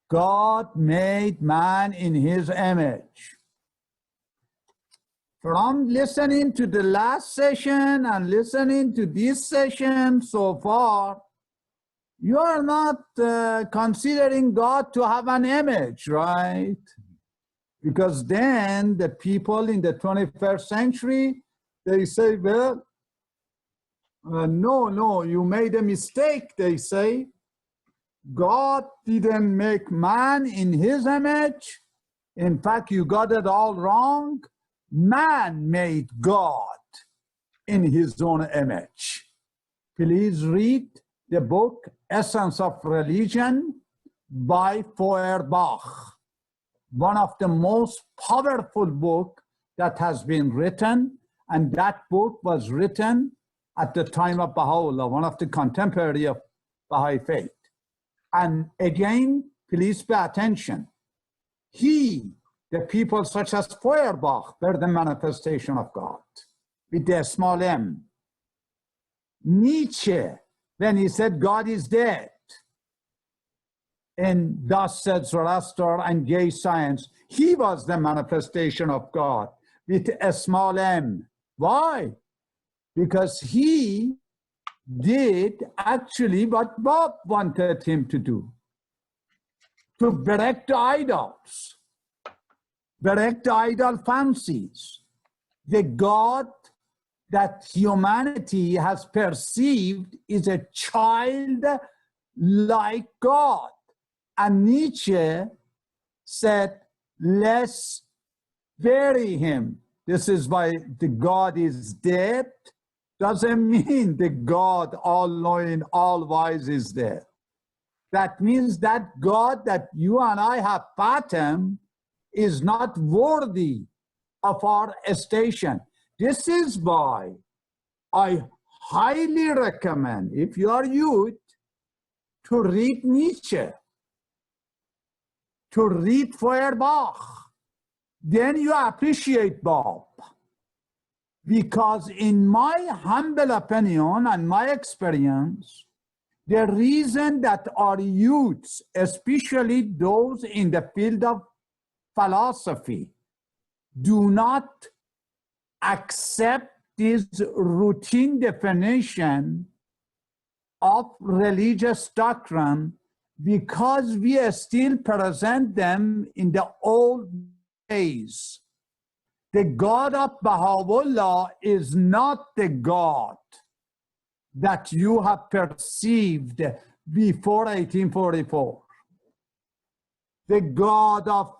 God made man in his image. From listening to the last session and listening to this session so far, you are not considering God to have an image, right? Because then the people in the 21st century, they say, well, no, you made a mistake, they say. God didn't make man in his image. In fact, you got it all wrong. Man made God in his own image. Please read the book Essence of Religion by Feuerbach, one of the most powerful books that has been written, and that book was written at the time of Baha'u'lláh, one of the contemporary of Bahá'í Faith. And again, please pay attention. The people such as Feuerbach, were the manifestation of God with the small m. Nietzsche, when he said God is dead, and thus said Zoroaster and gay science, he was the manifestation of God with a small m. Why? Because he did actually what Bob wanted him to do, to break the idols, break the idol fancies. The God that humanity has perceived is a child like God. And Nietzsche said, let's bury him. This is why the God is dead. Doesn't mean the God all-knowing, all-wise is there. That means that God that you and I have fathomed is not worthy of our station. This is why I highly recommend, if you are youth, to read Nietzsche, to read Feuerbach. Then you appreciate Bob. Because in my humble opinion and my experience, the reason that our youths, especially those in the field of philosophy, do not accept this routine definition of religious doctrine, because we still present them in the old days. The God of Baha'u'lláh is not the God that you have perceived before 1844. The God of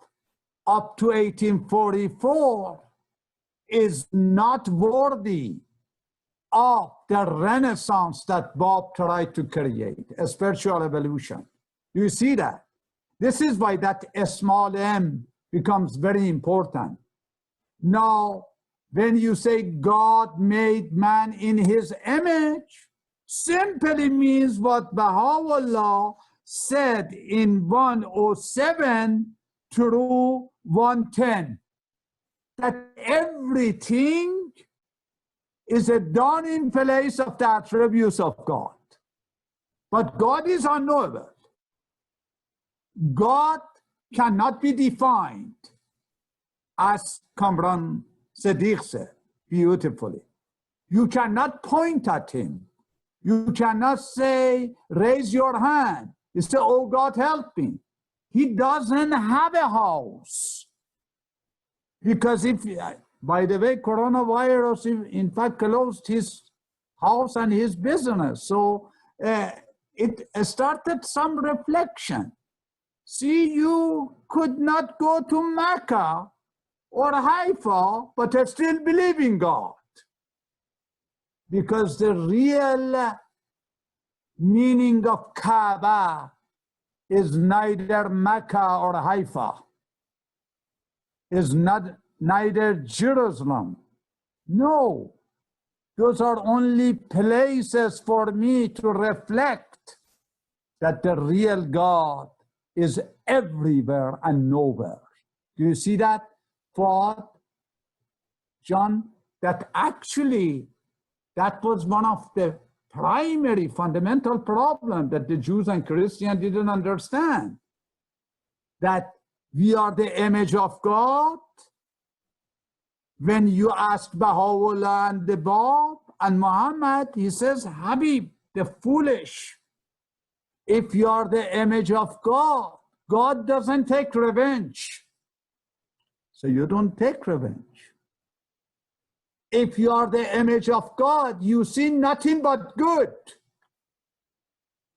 up to 1844 is not worthy of the renaissance that Bob tried to create, a spiritual evolution. You see that? This is why that small m becomes very important. Now, when you say God made man in his image, simply means what Baha'u'lláh said in 107 through 110, that everything is a dawning place of the attributes of God. But God is unknowable. God cannot be defined, as Kamran Siddiq said beautifully. You cannot point at him. You cannot say, raise your hand. You say, oh God, help me. He doesn't have a house. Because if, by the way, coronavirus, in fact, closed his house and his business. So it started some reflection. See, you could not go to Mecca or Haifa, but still believe in God. Because the real meaning of Kaaba is neither Mecca or Haifa, is not neither Jerusalem. No, those are only places for me to reflect that the real God is everywhere and nowhere. Do you see that thought, John? That actually, that was one of the primary fundamental problem that the Jews and Christians didn't understand. That we are the image of God. When you ask Bahá'u'lláh and the Bab and Muhammad, he says, Habib, the foolish, if you are the image of God, God doesn't take revenge. So you don't take revenge. If you are the image of God, you see nothing but good.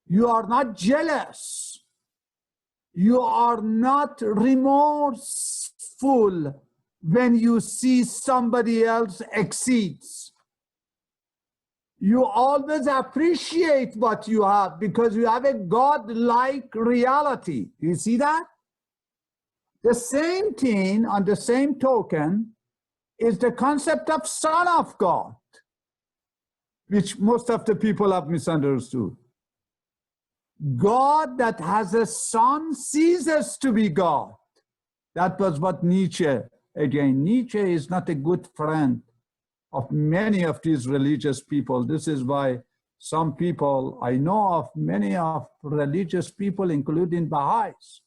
You are not jealous. You are not remorseful when you see somebody else exceeds. You always appreciate what you have because you have a God-like reality. Do you see that? The same thing, on the same token, is the concept of Son of God, which most of the people have misunderstood. God that has a son ceases to be God. That was what Nietzsche, again, Nietzsche is not a good friend of many of these religious people. This is why some people, I know of many of religious people, including Baha'is,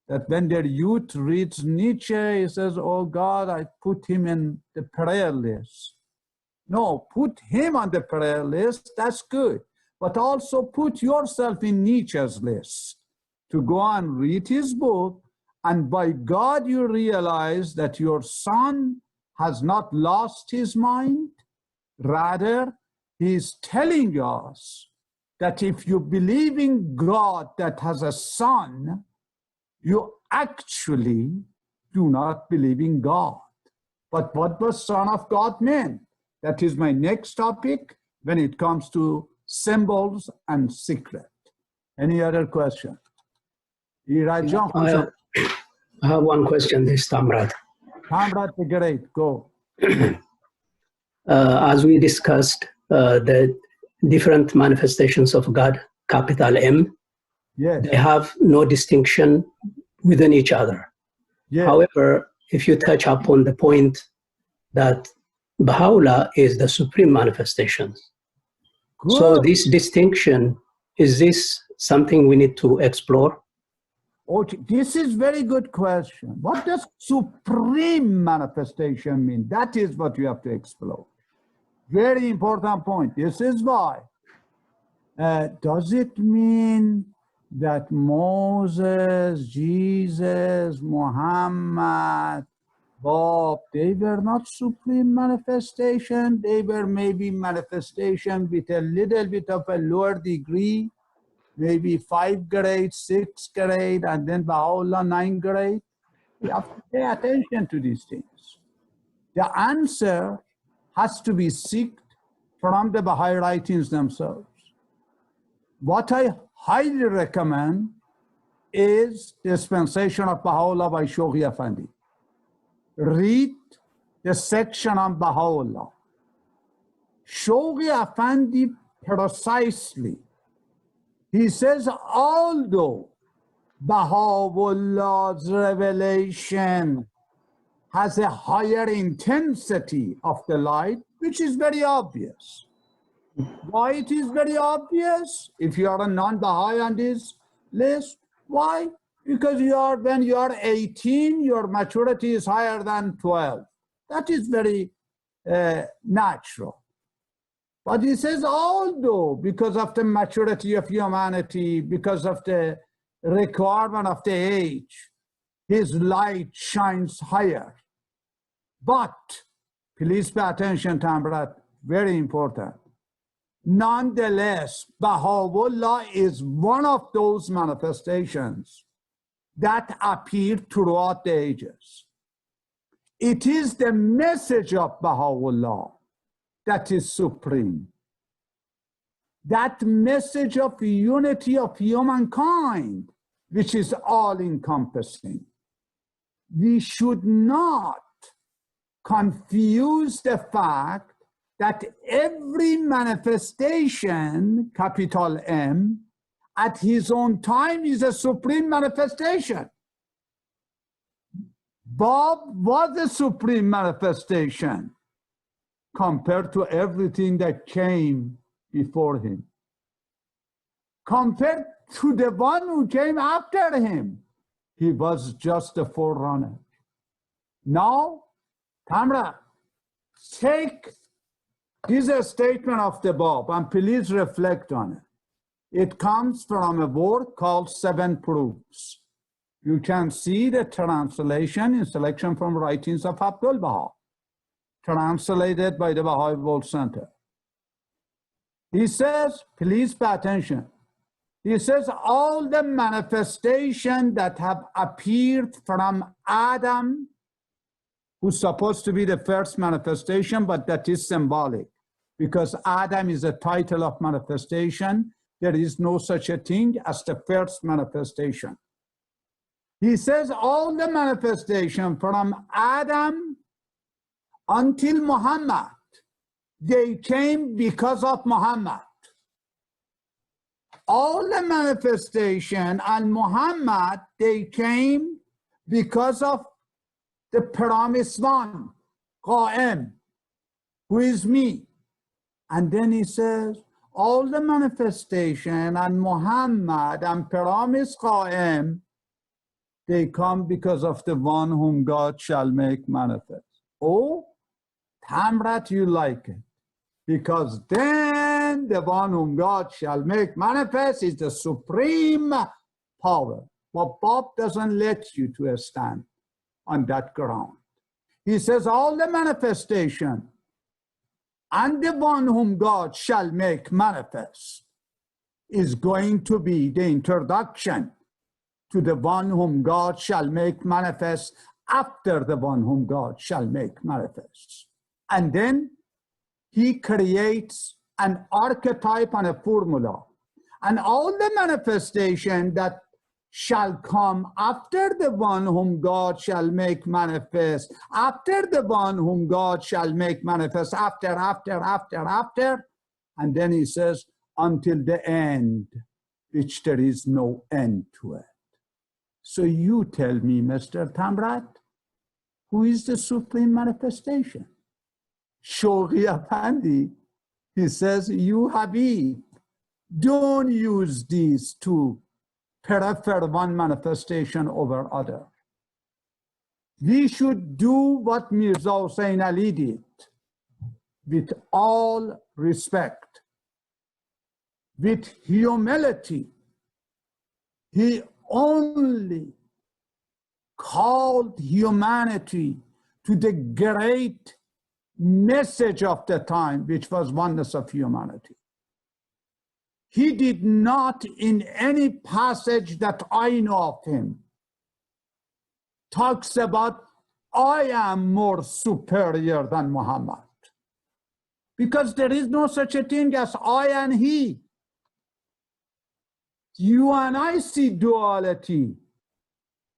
that when their youth reads Nietzsche, he says, oh God, I put him in the prayer list. No, put him on the prayer list, that's good. But also put yourself in Nietzsche's list to go and read his book, and by God you realize that your son has not lost his mind. Rather, he is telling us that if you believe in God that has a son, you actually do not believe in God. But what does Son of God mean? That is my next topic when it comes to symbols and secret. Any other question? I have one question this time, Brad. Tamrat, great, go. As we discussed, the different manifestations of God, capital M, yes, they have no distinction within each other. yes. However, if you touch upon the point that Bahá'u'lláh is the supreme manifestations. Good. So this distinction, is this something we need to explore? Okay, this is very good question. What does supreme manifestation mean? That is what you have to explore. Very important point. This is why. Does it mean that Moses, Jesus, Muhammad, Bob, they were not supreme manifestation? They were maybe manifestation with a little bit of a lower degree, maybe 5 grade, 6 grade, and then Bahá'u'lláh 9 grade. We have to pay attention to these things. The answer has to be sought from the Baha'i writings themselves. What I highly recommend is the dispensation of Baha'u'lláh by Shoghi Effendi. Read the section on Baha'u'lláh. Shoghi Effendi precisely, he says, although Baha'u'llah's revelation has a higher intensity of the light, which is very obvious. Why it is very obvious? If you are a non-Baha'i on this list, why? Because when you are 18, your maturity is higher than 12. That is very natural. But he says, although because of the maturity of humanity, because of the requirement of the age, his light shines higher. But, please pay attention, Tamrat, very important. Nonetheless, Baha'u'lláh is one of those manifestations that appear throughout the ages. It is the message of Baha'u'lláh that is supreme. That message of unity of humankind, which is all-encompassing. We should not confuse the fact that every manifestation, capital M, at his own time is a supreme manifestation. Bob was a supreme manifestation compared to everything that came before him. Compared to the one who came after him, he was just a forerunner. Now, Tamra, take this statement of the Bab and please reflect on it. It comes from a work called Seven Proofs. You can see the translation in selection from writings of Abdul Baha, translated by the Bahá'í World Center. He says, please pay attention. He says, all the manifestations that have appeared from Adam, who's supposed to be the first manifestation, but that is symbolic, because Adam is a title of manifestation. There is no such a thing as the first manifestation. He says all the manifestation from Adam until Muhammad, they came because of Muhammad. All the manifestation and Muhammad, they came because of the promised one, Qa'im, who is me. And then he says, all the manifestation and Muhammad and promised Qa'im, they come because of the one whom God shall make manifest. Oh, Tamrat, you like it. Because then the one whom God shall make manifest is the supreme power. But Bob doesn't let you to stand on that ground. He says all the manifestation and the one whom God shall make manifest is going to be the introduction to the one whom God shall make manifest after the one whom God shall make manifest. And then he creates an archetype and a formula. And all the manifestation that shall come after the one whom God shall make manifest, after the one whom God shall make manifest, after, and then he says, until the end, which there is no end to it. So you tell me, Mr. Tamrat, who is the supreme manifestation? Shoghi Effendi, he says, you Habib, don't use these to prefer one manifestation over other. We should do what Mirza Hussain Ali did, with all respect, with humility. He only called humanity to the great message of the time, which was oneness of humanity. He did not, in any passage that I know of him, talks about, I am more superior than Muhammad. Because there is no such a thing as I and he. You and I see duality.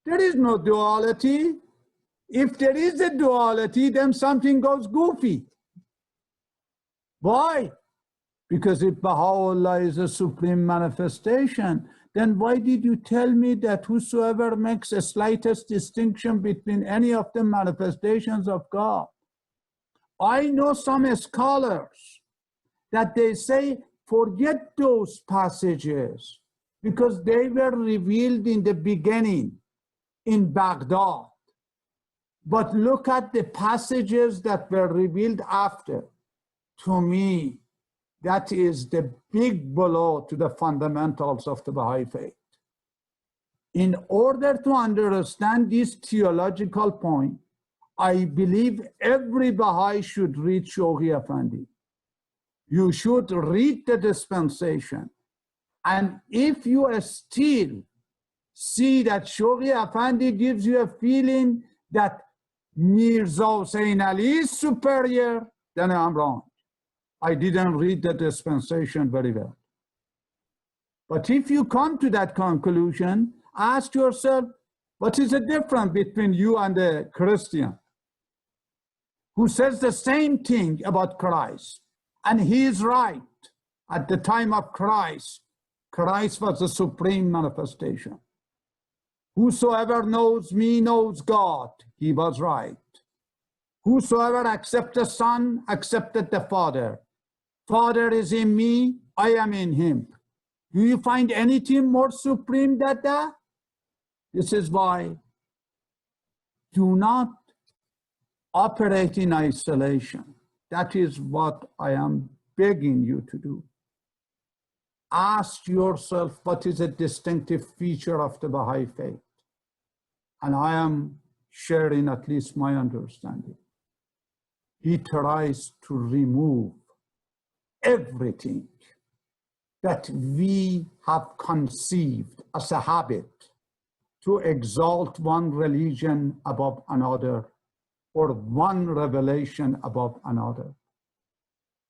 There is no duality. If there is a duality, then something goes goofy. Why? Because if Baha'u'lláh is a supreme manifestation, then why did you tell me that whosoever makes the slightest distinction between any of the manifestations of God? I know some scholars that they say, forget those passages because they were revealed in the beginning in Baghdad. But look at the passages that were revealed after. To me, that is the big blow to the fundamentals of the Bahá'í Faith. In order to understand this theological point, I believe every Bahá'í should read Shoghi Effendi, You should read the dispensation. And if you still see that Shoghi Effendi gives you a feeling that Mirza Hussain Ali is superior, then I'm wrong. I didn't read the dispensation very well. But if you come to that conclusion, ask yourself, what is the difference between you and the Christian who says the same thing about Christ? And he is right. At the time of Christ, Christ was the supreme manifestation. Whosoever knows me knows God. He was right. Whosoever accepts the Son accepted the Father. Father is in me, I am in him. Do you find anything more supreme than that? This is why do not operate in isolation. That is what I am begging you to do. Ask yourself, what is a distinctive feature of the Baha'i Faith? And I am sharing at least my understanding. He tries to remove everything that we have conceived as a habit to exalt one religion above another or one revelation above another.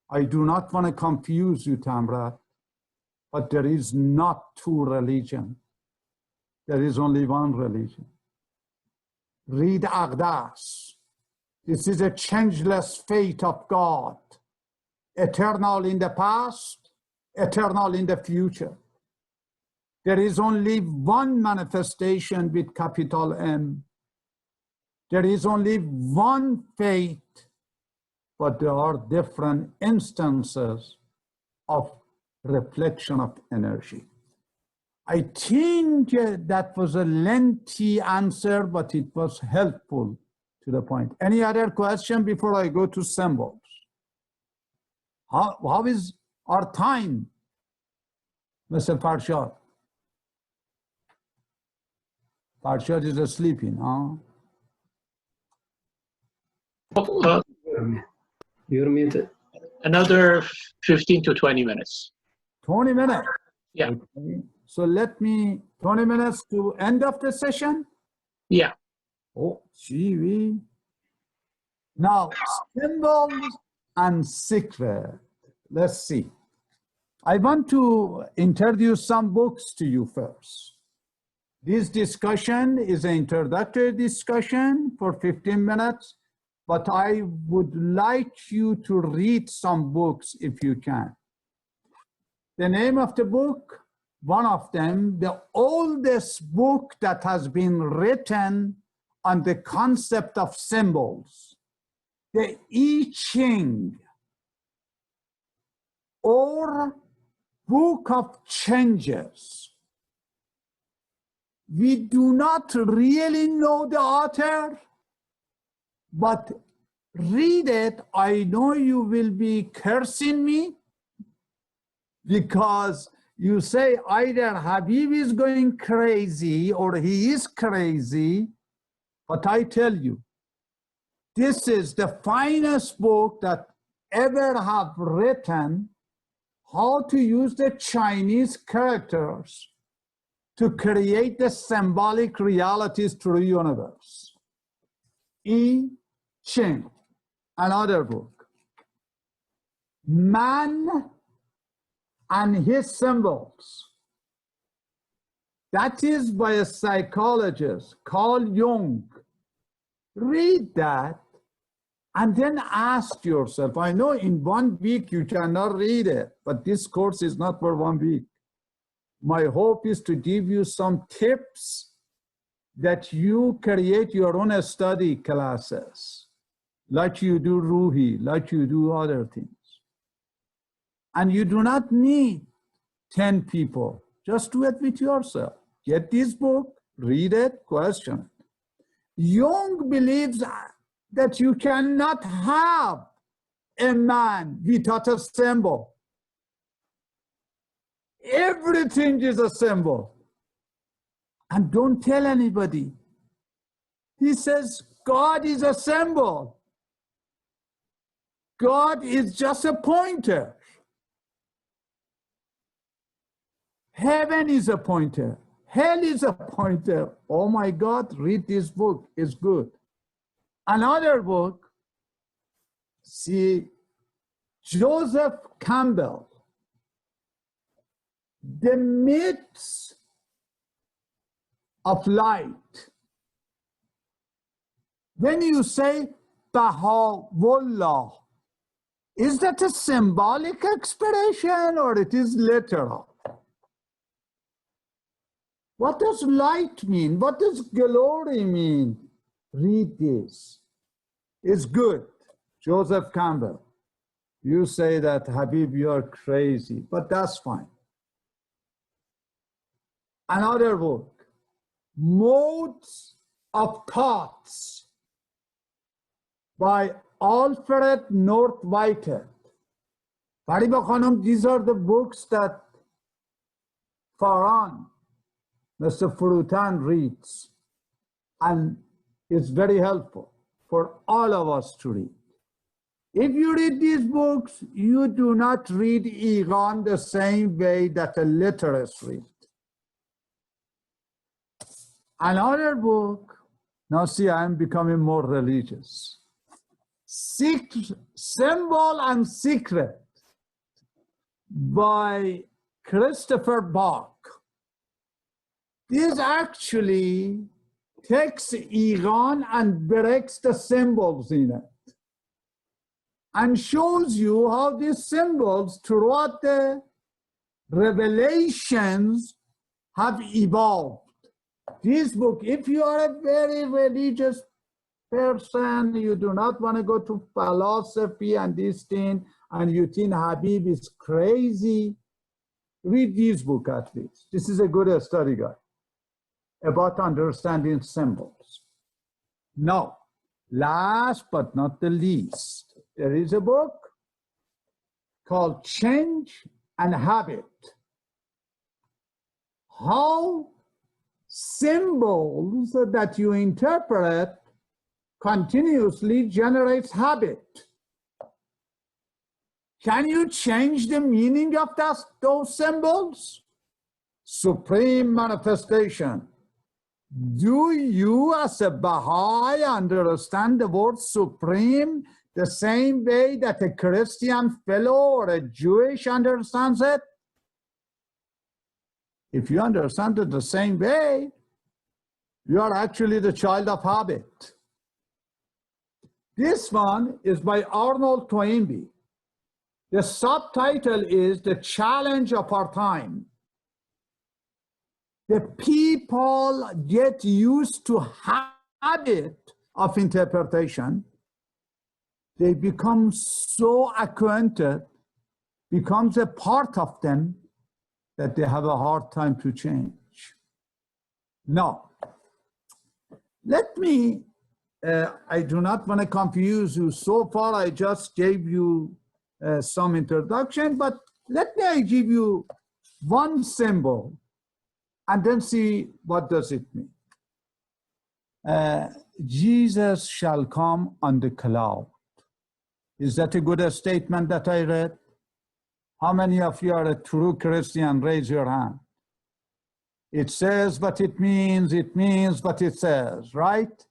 I do not want to confuse you, Tamrat, but there is not two religions. There is only one religion. Read Aqdas. This is a changeless faith of God, eternal in the past, eternal in the future. There is only one manifestation with capital M. There is only one faith, but there are different instances of reflection of energy. I think that was a lengthy answer, but it was helpful to the point. Any other question before I go to symbols? How is our time, Mr. Farshad? Farshad is sleeping, huh? You're muted. Another 15 to 20 minutes. 20 minutes? Yeah. Okay. So let me, 20 minutes to end of the session? Yeah. Oh, gee. Now, symbols and secret. Let's see. I want to introduce some books to you first. This discussion is an introductory discussion for 15 minutes, but I would like you to read some books if you can. The name of the book, one of them, the oldest book that has been written on the concept of symbols, the I Ching, or Book of Changes. We do not really know the author, but read it. I know you will be cursing me because you say either Habib is going crazy or he is crazy, but I tell you, this is the finest book that ever have written how to use the Chinese characters to create the symbolic realities to the universe. I Ching, another book. Man and His Symbols. That is by a psychologist, Carl Jung. Read that and then ask yourself, I know in 1 week you cannot read it, but this course is not for 1 week. My hope is to give you some tips that you create your own study classes, like you do Ruhi, like you do other things. And you do not need 10 people. Just do it with yourself. Get this book, read it, question it. Jung believes that you cannot have a man without a symbol. Everything is a symbol. And don't tell anybody. He says God is a symbol. God is just a pointer. Heaven is a pointer. Hell is a pointer. Oh my God, read this book, it's good. Another book, see, Joseph Campbell, The Myths of Light. When you say Bahá'u'lláh, is that a symbolic expression or it is literal? What does light mean? What does glory mean? Read this. It's good. Joseph Campbell. You say that, Habib, you're crazy, but that's fine. Another book, Modes of Thoughts by Alfred North Whitehead. Fariba Khanum, these are the books that Farhan, Mr. Furutan reads, and it's very helpful for all of us to read. If you read these books, you do not read Íqán the same way that a literist reads. Another book, now see, I am becoming more religious. Symbol and Secret by Christopher Bach. This actually takes Íqán and breaks the symbols in it and shows you how these symbols throughout the revelations have evolved. This book, if you are a very religious person, you do not want to go to philosophy and this thing, and you think Habib is crazy, read this book at least. This is a good study guide about understanding symbols. Now, last but not the least, there is a book called Change and Habit. How symbols that you interpret continuously generates habit. Can you change the meaning of those symbols? Supreme manifestation. Do you as a Baha'i understand the word supreme the same way that a Christian fellow or a Jewish understands it? If you understand it the same way, you are actually the child of habit. This one is by Arnold Toynbee. The subtitle is The Challenge of Our Time. The people get used to habit of interpretation. They become so acquainted, becomes a part of them, that they have a hard time to change. Now, let me, I do not want to confuse you. So far, I just gave you some introduction, but let me give you one symbol and then see what does it mean. Jesus shall come on the cloud. Is that a good statement that I read? How many of you are a true Christian? Raise your hand. It says what it means what it says, right?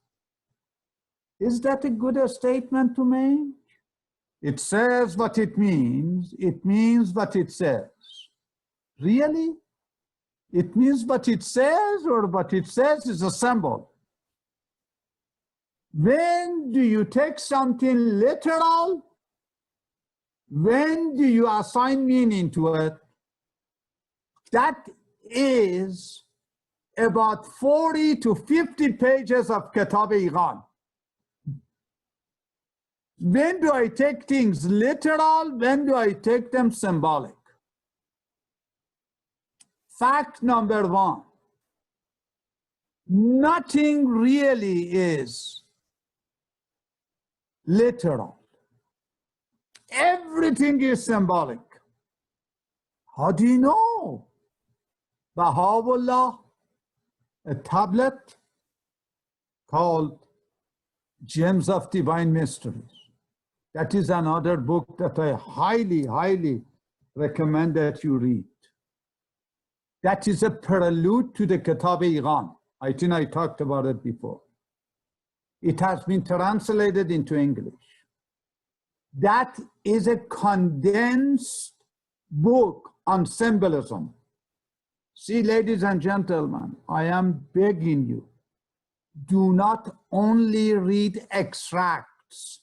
Is that a good statement to make? It says what it means what it says. Really? It means what it says, or what it says is a symbol? When do you take something literal? When do you assign meaning to it? That is about 40 to 50 pages of Kitáb-I-Íqán. When do I take things literal? When do I take them symbolic? Fact number one, nothing really is literal. Everything is symbolic. How do you know? Bahá'u'lláh, a tablet called Gems of Divine Mysteries. That is another book that I highly, highly recommend that you read. That is a prelude to the Kitáb-I-Íqán. I think I talked about it before. It has been translated into English. That is a condensed book on symbolism. See, ladies and gentlemen, I am begging you, do not only read extracts,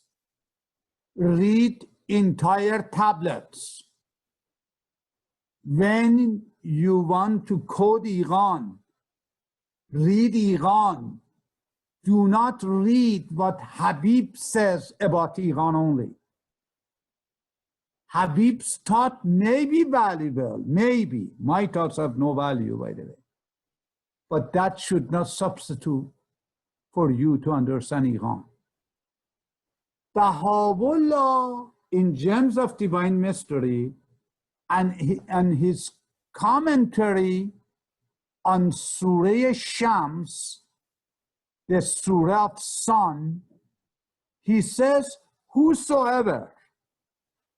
read entire tablets. When you want to quote Íqán, read Íqán. Do not read what Habib says about Íqán only. Habib's thought may be valuable, maybe. My thoughts have no value, by the way. But that should not substitute for you to understand Íqán. Bahá'u'lláh, in Gems of Divine Mystery, and his commentary on Surah Shams, the Surah of Sun, he says, whosoever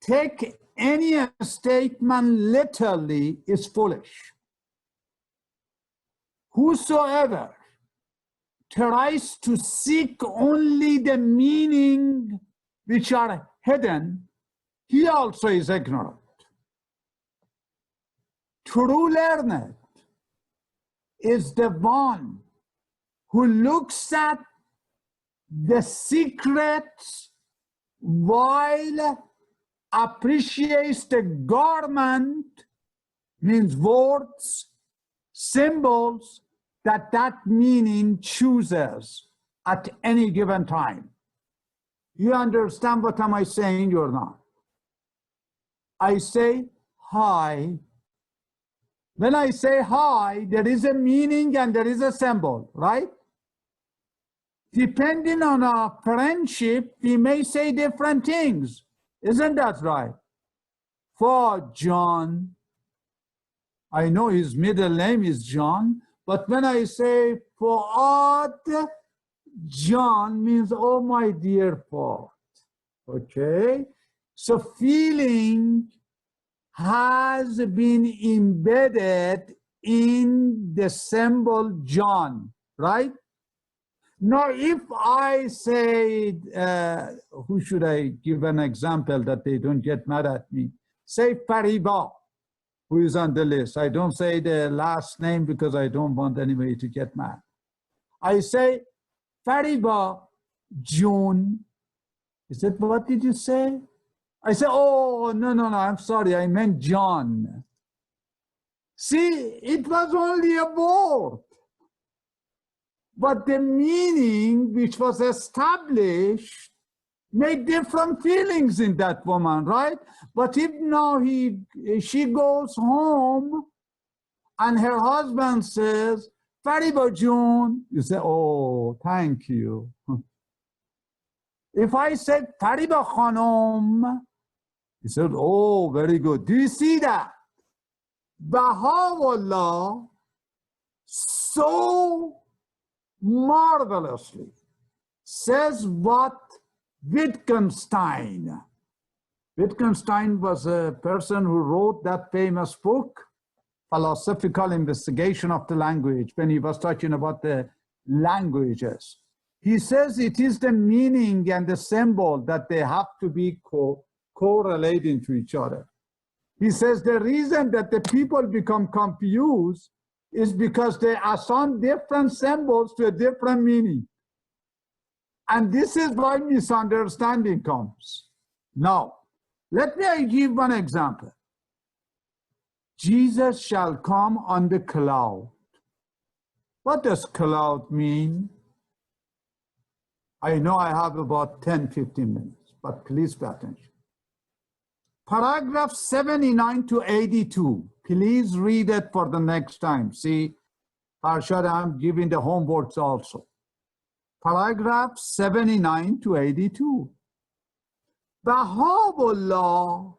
take any statement literally is foolish. Whosoever tries to seek only the meaning which are hidden, he also is ignorant. True learned is the one who looks at the secrets while appreciates the garment, means words, symbols, that meaning chooses at any given time. You understand what am I saying or not? I say hi. When I say hi, there is a meaning and there is a symbol, right? Depending on our friendship, we may say different things. Isn't that right? For John, I know his middle name is John, but when I say Fuad, John means, oh my dear Fuad. Okay? So feeling has been embedded in the symbol John, right? Now, if I say, who should I give an example that they don't get mad at me? Say Fariba, who is on the list. I don't say the last name because I don't want anybody to get mad. I say Fariba June. He said, what did you say? I say, oh, no, I'm sorry, I meant John. See, it was only a word. But the meaning which was established made different feelings in that woman, right? But if now she goes home and her husband says, Fariba June, you say, oh, thank you. If I said Fariba Khanum, he said, oh, very good. Do you see that? Baha'u'lláh so marvelously says what Wittgenstein was a person who wrote that famous book, Philosophical Investigation of the Language, when he was talking about the languages. He says it is the meaning and the symbol that they have to be correlating to each other. He says the reason that the people become confused is because they assign different symbols to a different meaning. And this is why misunderstanding comes. Now, let me give one example. Jesus shall come on the cloud. What does cloud mean? I know I have about 10-15 minutes, but please pay attention. Paragraph 79 to 82. Please read it for the next time. See, Arshad, I'm giving the homeworks also. Paragraph 79 to 82. Baha'u'lláh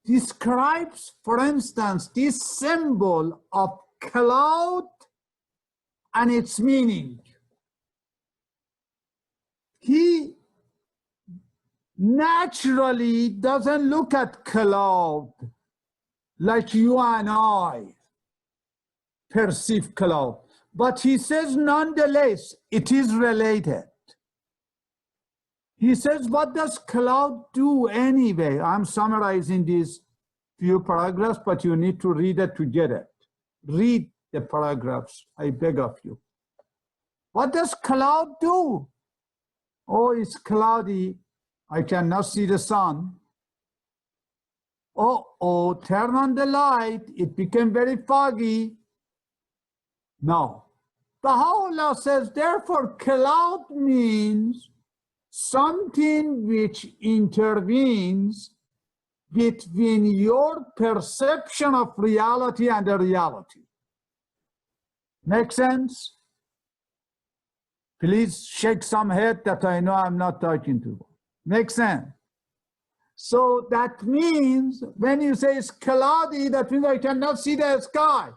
describes, for instance, this symbol of cloud and its meaning. He naturally doesn't look at cloud like you and I perceive cloud. But he says, nonetheless, it is related. He says, what does cloud do anyway? I'm summarizing these few paragraphs, but you need to read it to get it. Read the paragraphs, I beg of you. What does cloud do? Oh, it's cloudy. I cannot see the sun. Oh, turn on the light. It became very foggy. No. Baha'u'lláh says, therefore, cloud means something which intervenes between your perception of reality and the reality. Make sense? Please shake some head that I know I'm not talking to. Make sense? So that means when you say it's cloudy, that means I cannot see the sky.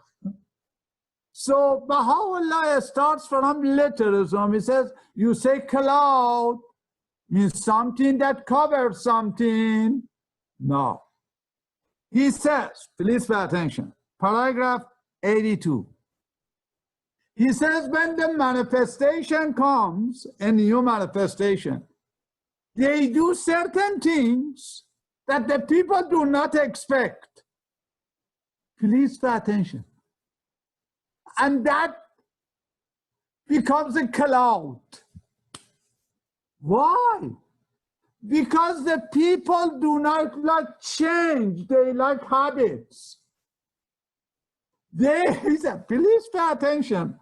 So Baha'u'lláh starts from literalism. He says, you say cloud means something that covers something. No. He says, please pay attention, paragraph 82. He says, when the manifestation comes, a new manifestation, they do certain things that the people do not expect. Please pay attention. And that becomes a cloud. Why? Because the people do not like change, they like habits. He said, please pay attention.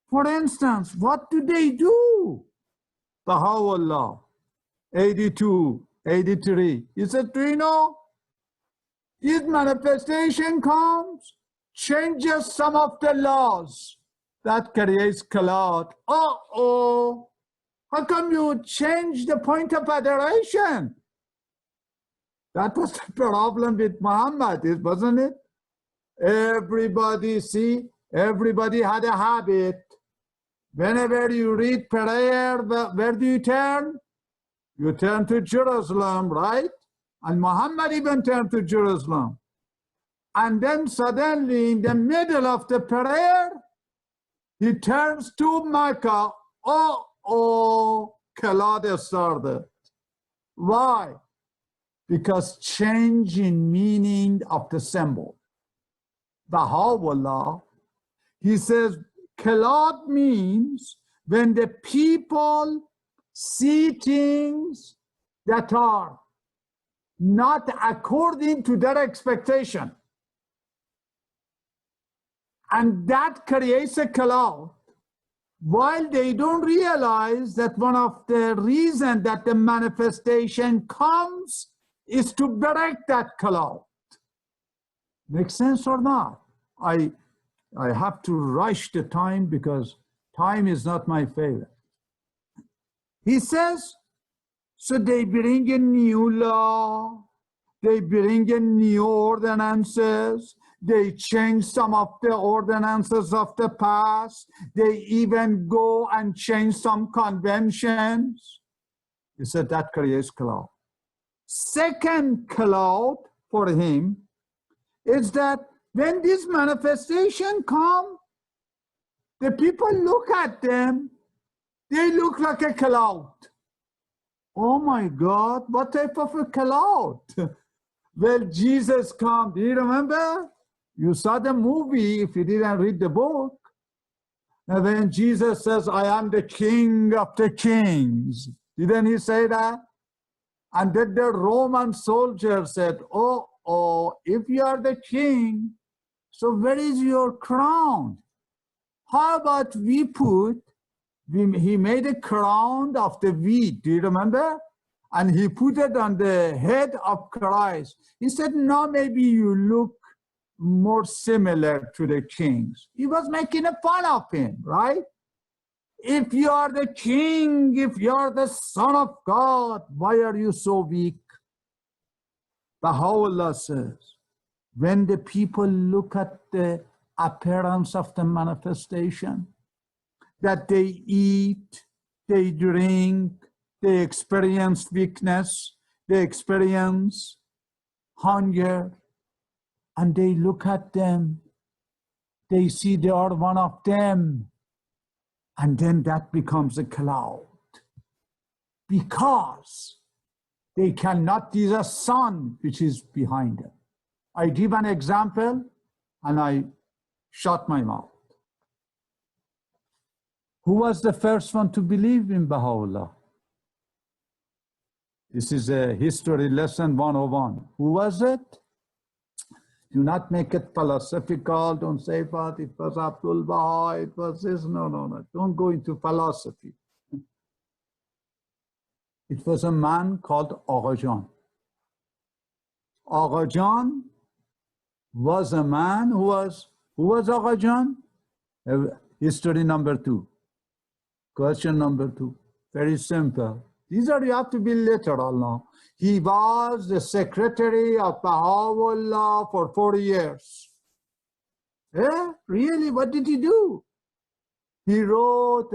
For instance, what do they do? Baha'u'lláh, 82, 83. He said, do you know, this manifestation comes, changes some of the laws. That creates cloud. Uh-oh. How come you change the point of adoration? That was the problem with Muhammad, wasn't it? Everybody had a habit. Whenever you read prayer, where do you turn? You turn to Jerusalem, right? And Muhammad even turned to Jerusalem. And then suddenly, in the middle of the prayer, he turns to Mecca. Oh, cloud started. Why? Because change in meaning of the symbol. Baha'u'lláh, he says, cloud means when the people see things that are not according to their expectation. And that creates a cloud. While they don't realize that one of the reasons that the manifestation comes is to break that cloud. Make sense or not? I have to rush the time because time is not my favorite. He says, so they bring a new law, they bring in new ordinances, they change some of the ordinances of the past, they even go and change some conventions. He said that creates cloud. Second cloud for him is that when this manifestation comes, the people look at them, they look like a cloud. Oh my God, what type of a cloud? Well, Jesus comes. Do you remember? You saw the movie if you didn't read the book. And when Jesus says, I am the King of the kings. Didn't he say that? And then the Roman soldier said, oh, if you are the king, so where is your crown? How about he made a crown of the wheat, do you remember? And he put it on the head of Christ. He said, no, maybe you look more similar to the kings. He was making a fun of him, right? If you are the king, if you are the son of God, why are you so weak? Baha'u'lláh says, when the people look at the appearance of the manifestation, that they eat, they drink, they experience weakness, they experience hunger, and they look at them, they see they are one of them, and then that becomes a cloud. Because they cannot see the sun which is behind them. I give an example and I shut my mouth. Who was the first one to believe in Baha'u'lláh? This is a history lesson 101. Who was it? Do not make it philosophical. Don't say, but it was Abdul Baha, it was this. No, no, no. Don't go into philosophy. It was a man called Agha Jan. Agha Jan was a man who was Agha Jan? History number 2. Question number 2. Very simple. These are, you have to be literal now. He was the secretary of Baha'u'lláh for 40 years. Yeah, really? What did he do? He wrote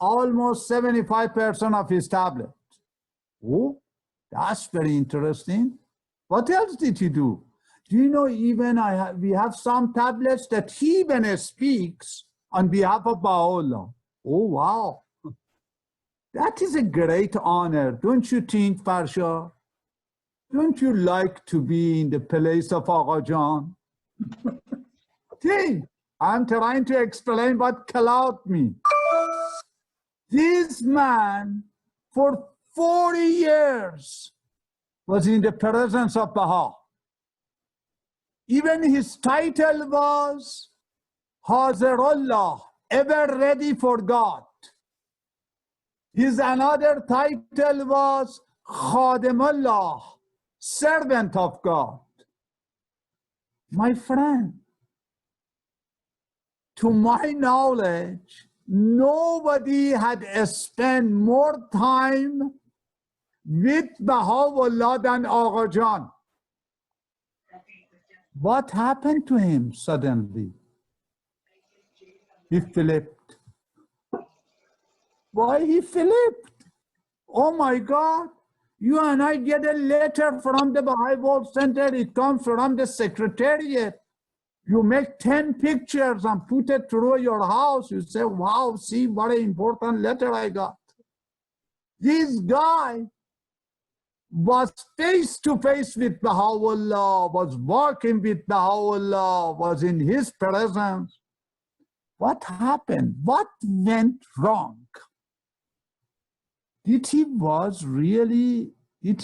almost 75% of his tablets. Oh, that's very interesting. What else did he do? Do you know, even we have some tablets that he even speaks on behalf of Baha'u'lláh. Oh, wow. That is a great honor, don't you think, Farsha? Don't you like to be in the place of Agha Jan? Think, I'm trying to explain what cloud means. This man, for 40 years, was in the presence of Baha. Even his title was Hazirullah, ever ready for God. His another title was Khadimullah, servant of God. My friend, to my knowledge, nobody had spent more time with Baha'u'lláh than Agha Jan. What happened to him suddenly? He flipped. Why he flipped? Oh my God, you and I get a letter from the Baha'i World Center, it comes from the secretariat. You make 10 pictures and put it through your house. You say, wow, see what an important letter I got. This guy was face to face with Baha'u'lláh, was walking with Baha'u'lláh, was in his presence. What happened? What went wrong? Did he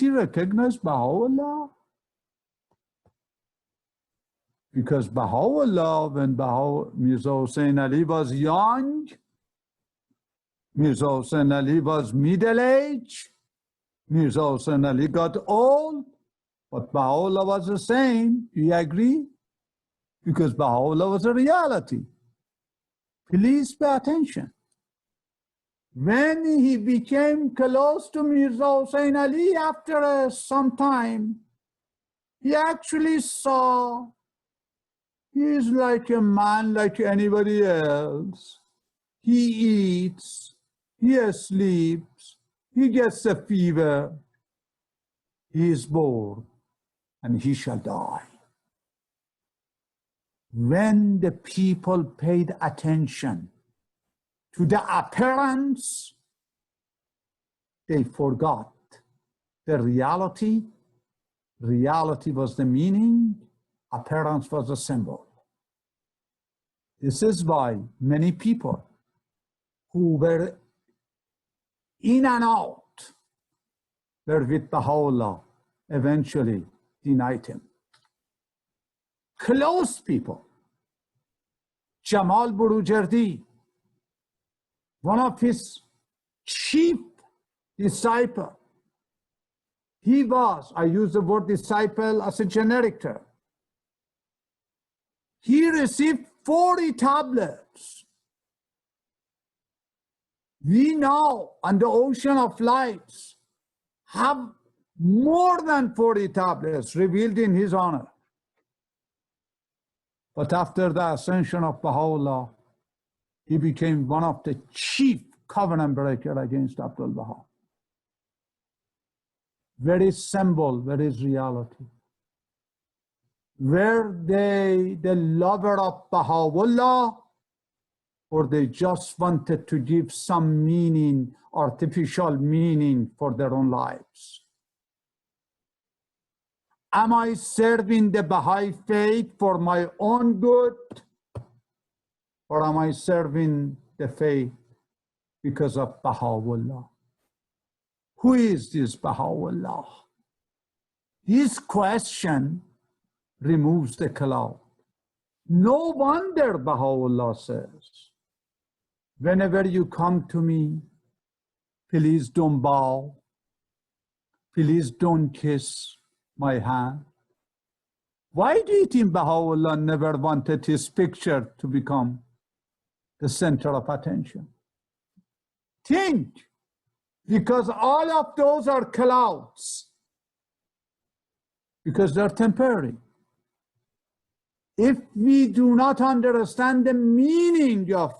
recognize Baha'u'lláh? Because Baha'u'lláh, when Mirza Hussain Ali was young, Mirza Hussain Ali was middle-aged, Mirza Hussain Ali got old, but Baha'u'lláh was the same. Do you agree? Because Baha'u'lláh was a reality. Please pay attention. When he became close to Mirza Hussain Ali after some time, he actually saw he is like a man like anybody else. He eats, he sleeps, he gets a fever, he is bored, and he shall die. When the people paid attention to the appearance, they forgot the reality. Reality was the meaning, appearance was the symbol. This is why many people who were in and out were with Baha'u'lláh eventually denied him. Close people, Jamal Burujerdi, one of his chief disciples. He was, I use the word disciple as a generic term. He received 40 tablets. We now, on the ocean of lights, have more than 40 tablets revealed in his honor. But after the ascension of Baha'u'lláh, he became one of the chief covenant breakers against Abdul Baha. Where is symbol? Where is reality? Were they the lover of Baha'u'lláh, or they just wanted to give some meaning, artificial meaning for their own lives? Am I serving the Bahá'í Faith for my own good, or am I serving the faith because of Baha'u'lláh? Who is this Baha'u'lláh? This question removes the cloud. No wonder Baha'u'lláh says, whenever you come to me, please don't bow, please don't kiss my hand. Why do you think Baha'u'lláh never wanted his picture to become the center of attention? Think, because all of those are clouds, because they're temporary. If we do not understand the meaning of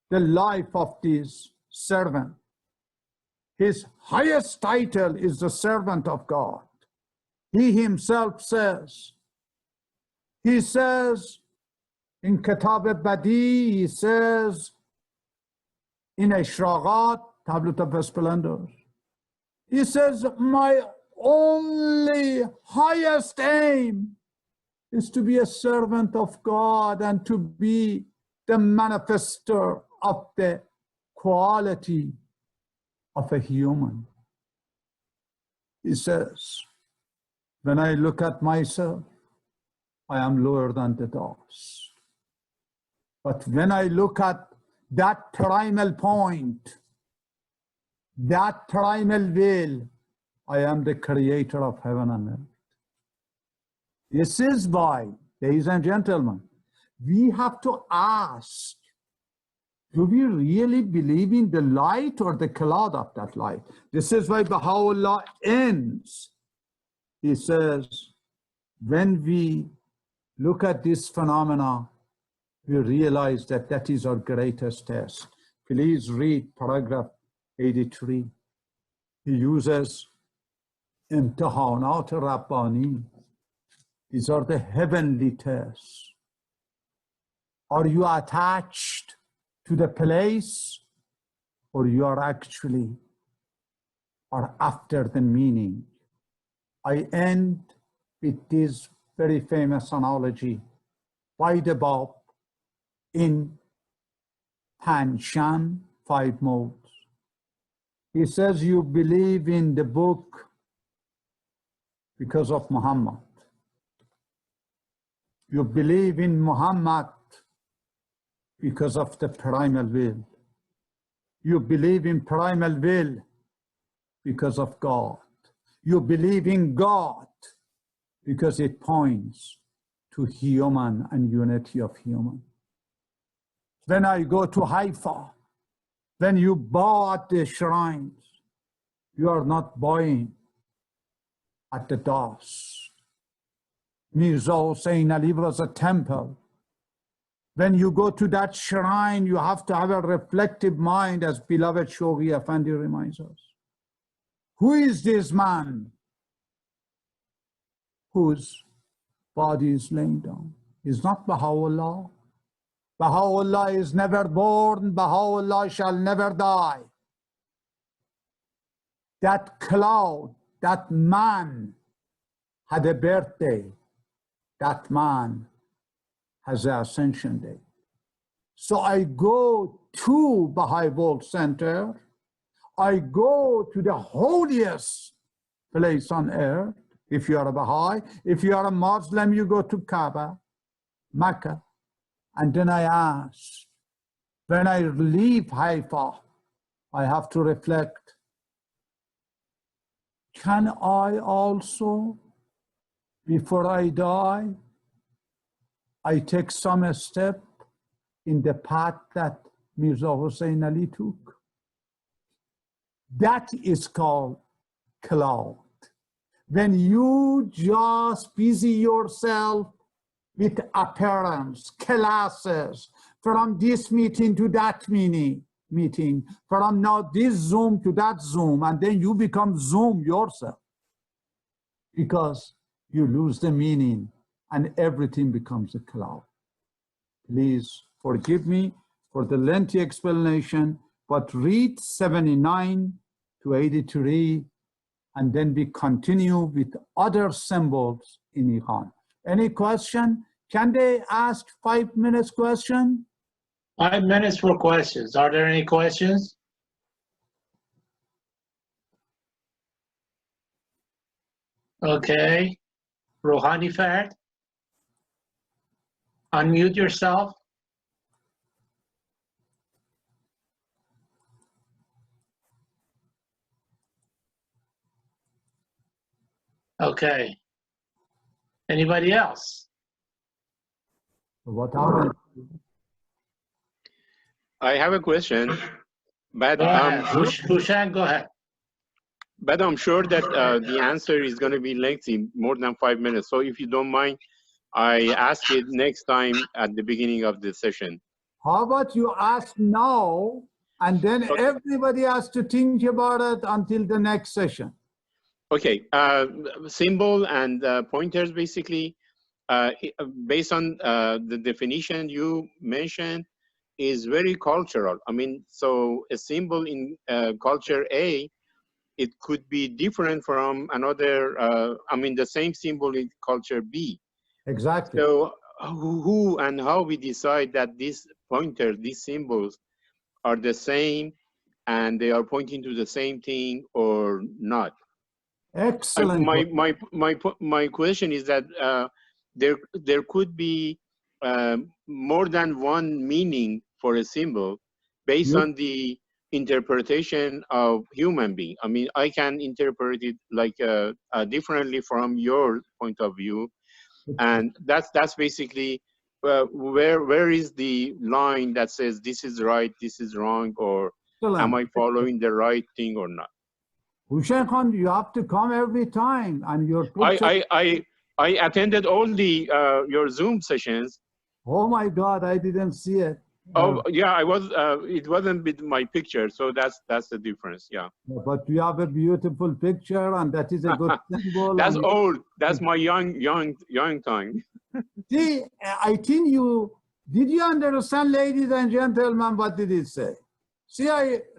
the life of this servant, his highest title is the servant of God. He himself says, he says in Kitáb-I-IQAN, he says in Ishraqat, Tablet of Splendor, he says, my only highest aim is to be a servant of God and to be the manifester of the quality of a human. He says, when I look at myself, I am lower than the dust. But when I look at that primal point, that primal will, I am the creator of heaven and earth. This is why, ladies and gentlemen, we have to ask, do we really believe in the light or the cloud of that light? This is why Baha'u'lláh ends. He says, when we look at this phenomena, we realize that that is our greatest test. Please read paragraph 83. He uses imtihanat Rabbani. These are the heavenly tests. Are you attached to the place, or you are actually are after the meaning? I end with this very famous analogy by the Bab in Panshan, 5 modes. He says, you believe in the book because of Muhammad. You believe in Muhammad because of the primal will. You believe in primal will because of God. You believe in God because it points to human and unity of human. When I go to Haifa, when you bow at the shrines, you are not bowing at the dust. Mirza Hussain Ali was a temple. When you go to that shrine, you have to have a reflective mind, as beloved Shoghi Effendi reminds us. Who is this man whose body is laying down? Is not Baha'u'lláh. Baha'u'lláh is never born, Baha'u'lláh shall never die. That cloud, that man had a birthday. That man has an ascension day. So I go to Bahá'í World Center. I go to the holiest place on earth. If you are a Bahá'í, if you are a Muslim, you go to Kaaba, Mecca. And then I ask, when I leave Haifa, I have to reflect, can I also, before I die, I take some step in the path that Mirza Hussain Ali took? That is called cloud. When you just busy yourself with appearance, classes, from this meeting to that meeting, from now this Zoom to that Zoom, and then you become Zoom yourself because you lose the meaning and everything becomes a cloud. Please forgive me for the lengthy explanation, but read 79 to 83, and then we continue with other symbols in Íqán. Any question? Can they ask 5 minutes question? 5 minutes for questions. Are there any questions? Okay. Rouhani Fard, unmute yourself. Okay. Anybody else? What happened? I have a question, but Go ahead. Hushan, go ahead. but I'm sure that the answer is going to be lengthy, more than 5 minutes. So if you don't mind, I ask it next time at the beginning of the session. How about you ask now, and then Okay. everybody has to think about it until the next session. Okay, symbol and pointers, basically, based on the definition you mentioned, is very cultural. I mean, so a symbol in culture A, it could be different from another, I mean, the same symbol in culture B. Exactly. So who and how we decide that these pointers, these symbols are the same and they are pointing to the same thing or not? Excellent. My question is that there could be more than one meaning for a symbol based on the interpretation of human being. I mean, I can interpret it like differently from your point of view, and that's basically where is the line that says this is right, this is wrong, or am I following the right thing or not? Hussein Khan, you have to come every time, and your I attended all the your Zoom sessions. Oh my God, I didn't see it. Oh yeah, I was. It wasn't with my picture, so that's the difference. Yeah. But you have a beautiful picture, and that is a good symbol. That's old. That's my young time. See, I think did you understand, ladies and gentlemen? What did it say? See,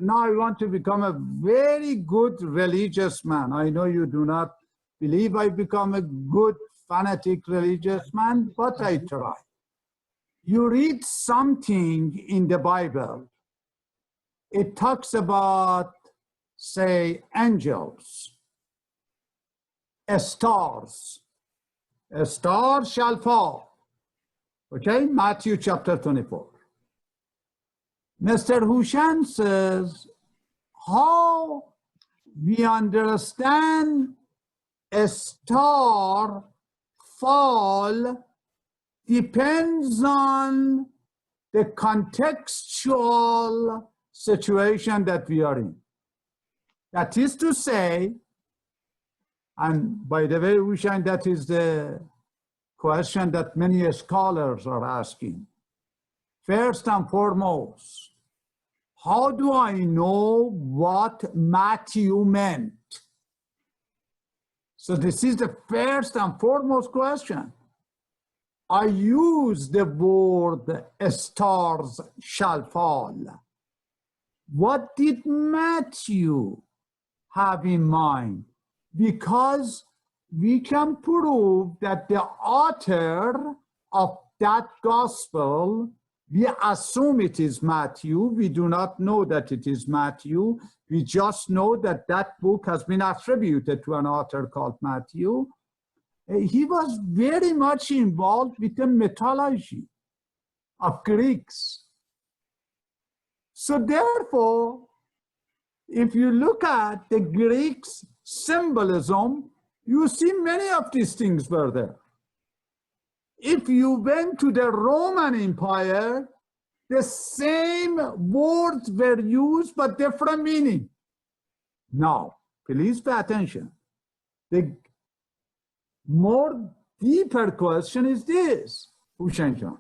now I want to become a very good religious man. I know you do not believe I become a good fanatic religious man, but I try. You read something in the Bible, it talks about, say, angels, stars. A star shall fall. Okay, Matthew chapter 24. Mr. Hushan says, how we understand a star fall depends on the contextual situation that we are in. That is to say, and by the way, Hushan, that is the question that many scholars are asking. First and foremost, how do I know what Matthew meant? So this is the first and foremost question. I use the word stars shall fall. What did Matthew have in mind? Because we can prove that the author of that gospel, we assume it is Matthew. We do not know that it is Matthew. We just know that that book has been attributed to an author called Matthew. He was very much involved with the mythology of Greeks. So therefore, if you look at the Greeks' symbolism, you see many of these things were there. If you went to the Roman Empire, the same words were used, but different meaning. Now, please pay attention. The more deeper question is this, Hussein Khan.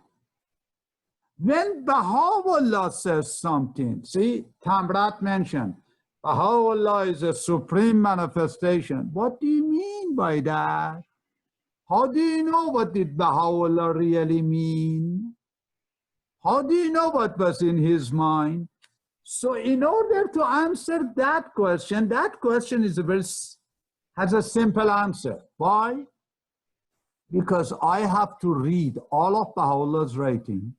When Baha'u'lláh says something, see, Tamrat mentioned, Baha'u'lláh is a supreme manifestation. What do you mean by that? How do you know what did Baha'u'lláh really mean? How do you know what was in his mind? So in order to answer that question is has a simple answer. Why? Because I have to read all of Baha'u'llah's writing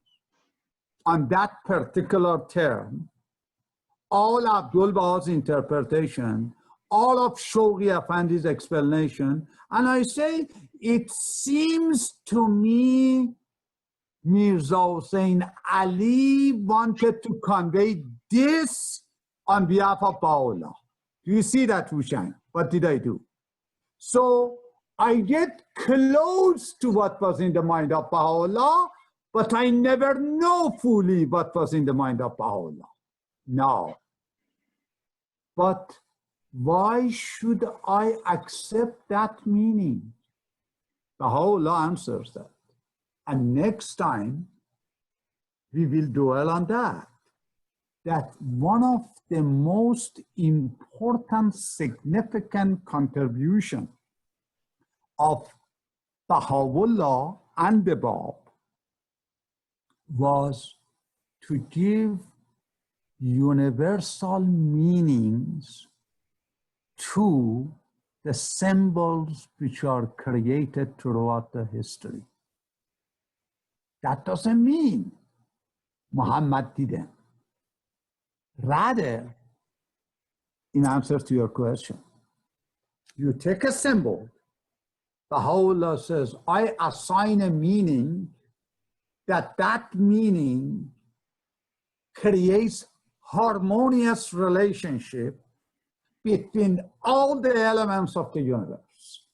on that particular term, all Abdul Baha's interpretation, all of Shoghi Effendi's explanation, and I say, it seems to me Mirza Hussain Ali wanted to convey this on behalf of Baha'u'lláh. Do you see that, Hushain? What did I do? So I get close to what was in the mind of Baha'u'lláh, but I never know fully what was in the mind of Baha'u'lláh. No. But why should I accept that meaning? Baha'u'lláh answers that. And next time, we will dwell on that. That one of the most important, significant contribution of Baha'u'lláh and the Bab was to give universal meanings to the symbols which are created throughout the history. That doesn't mean Muhammad didn't. Rather, in answer to your question, you take a symbol, Baha'u'lláh says, I assign a meaning, that meaning creates harmonious relationship between all the elements of the universe.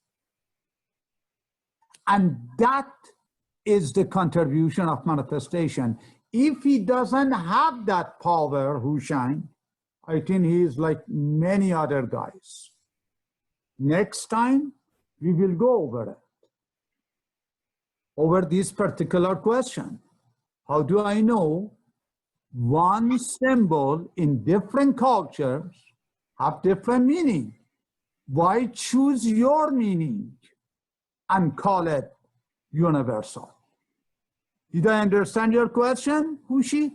And that is the contribution of manifestation. If he doesn't have that power, Hushain, I think he is like many other guys. Next time, we will go over it, over this particular question. How do I know one symbol in different cultures have different meaning? Why choose your meaning and call it universal? Did I understand your question, Hushi?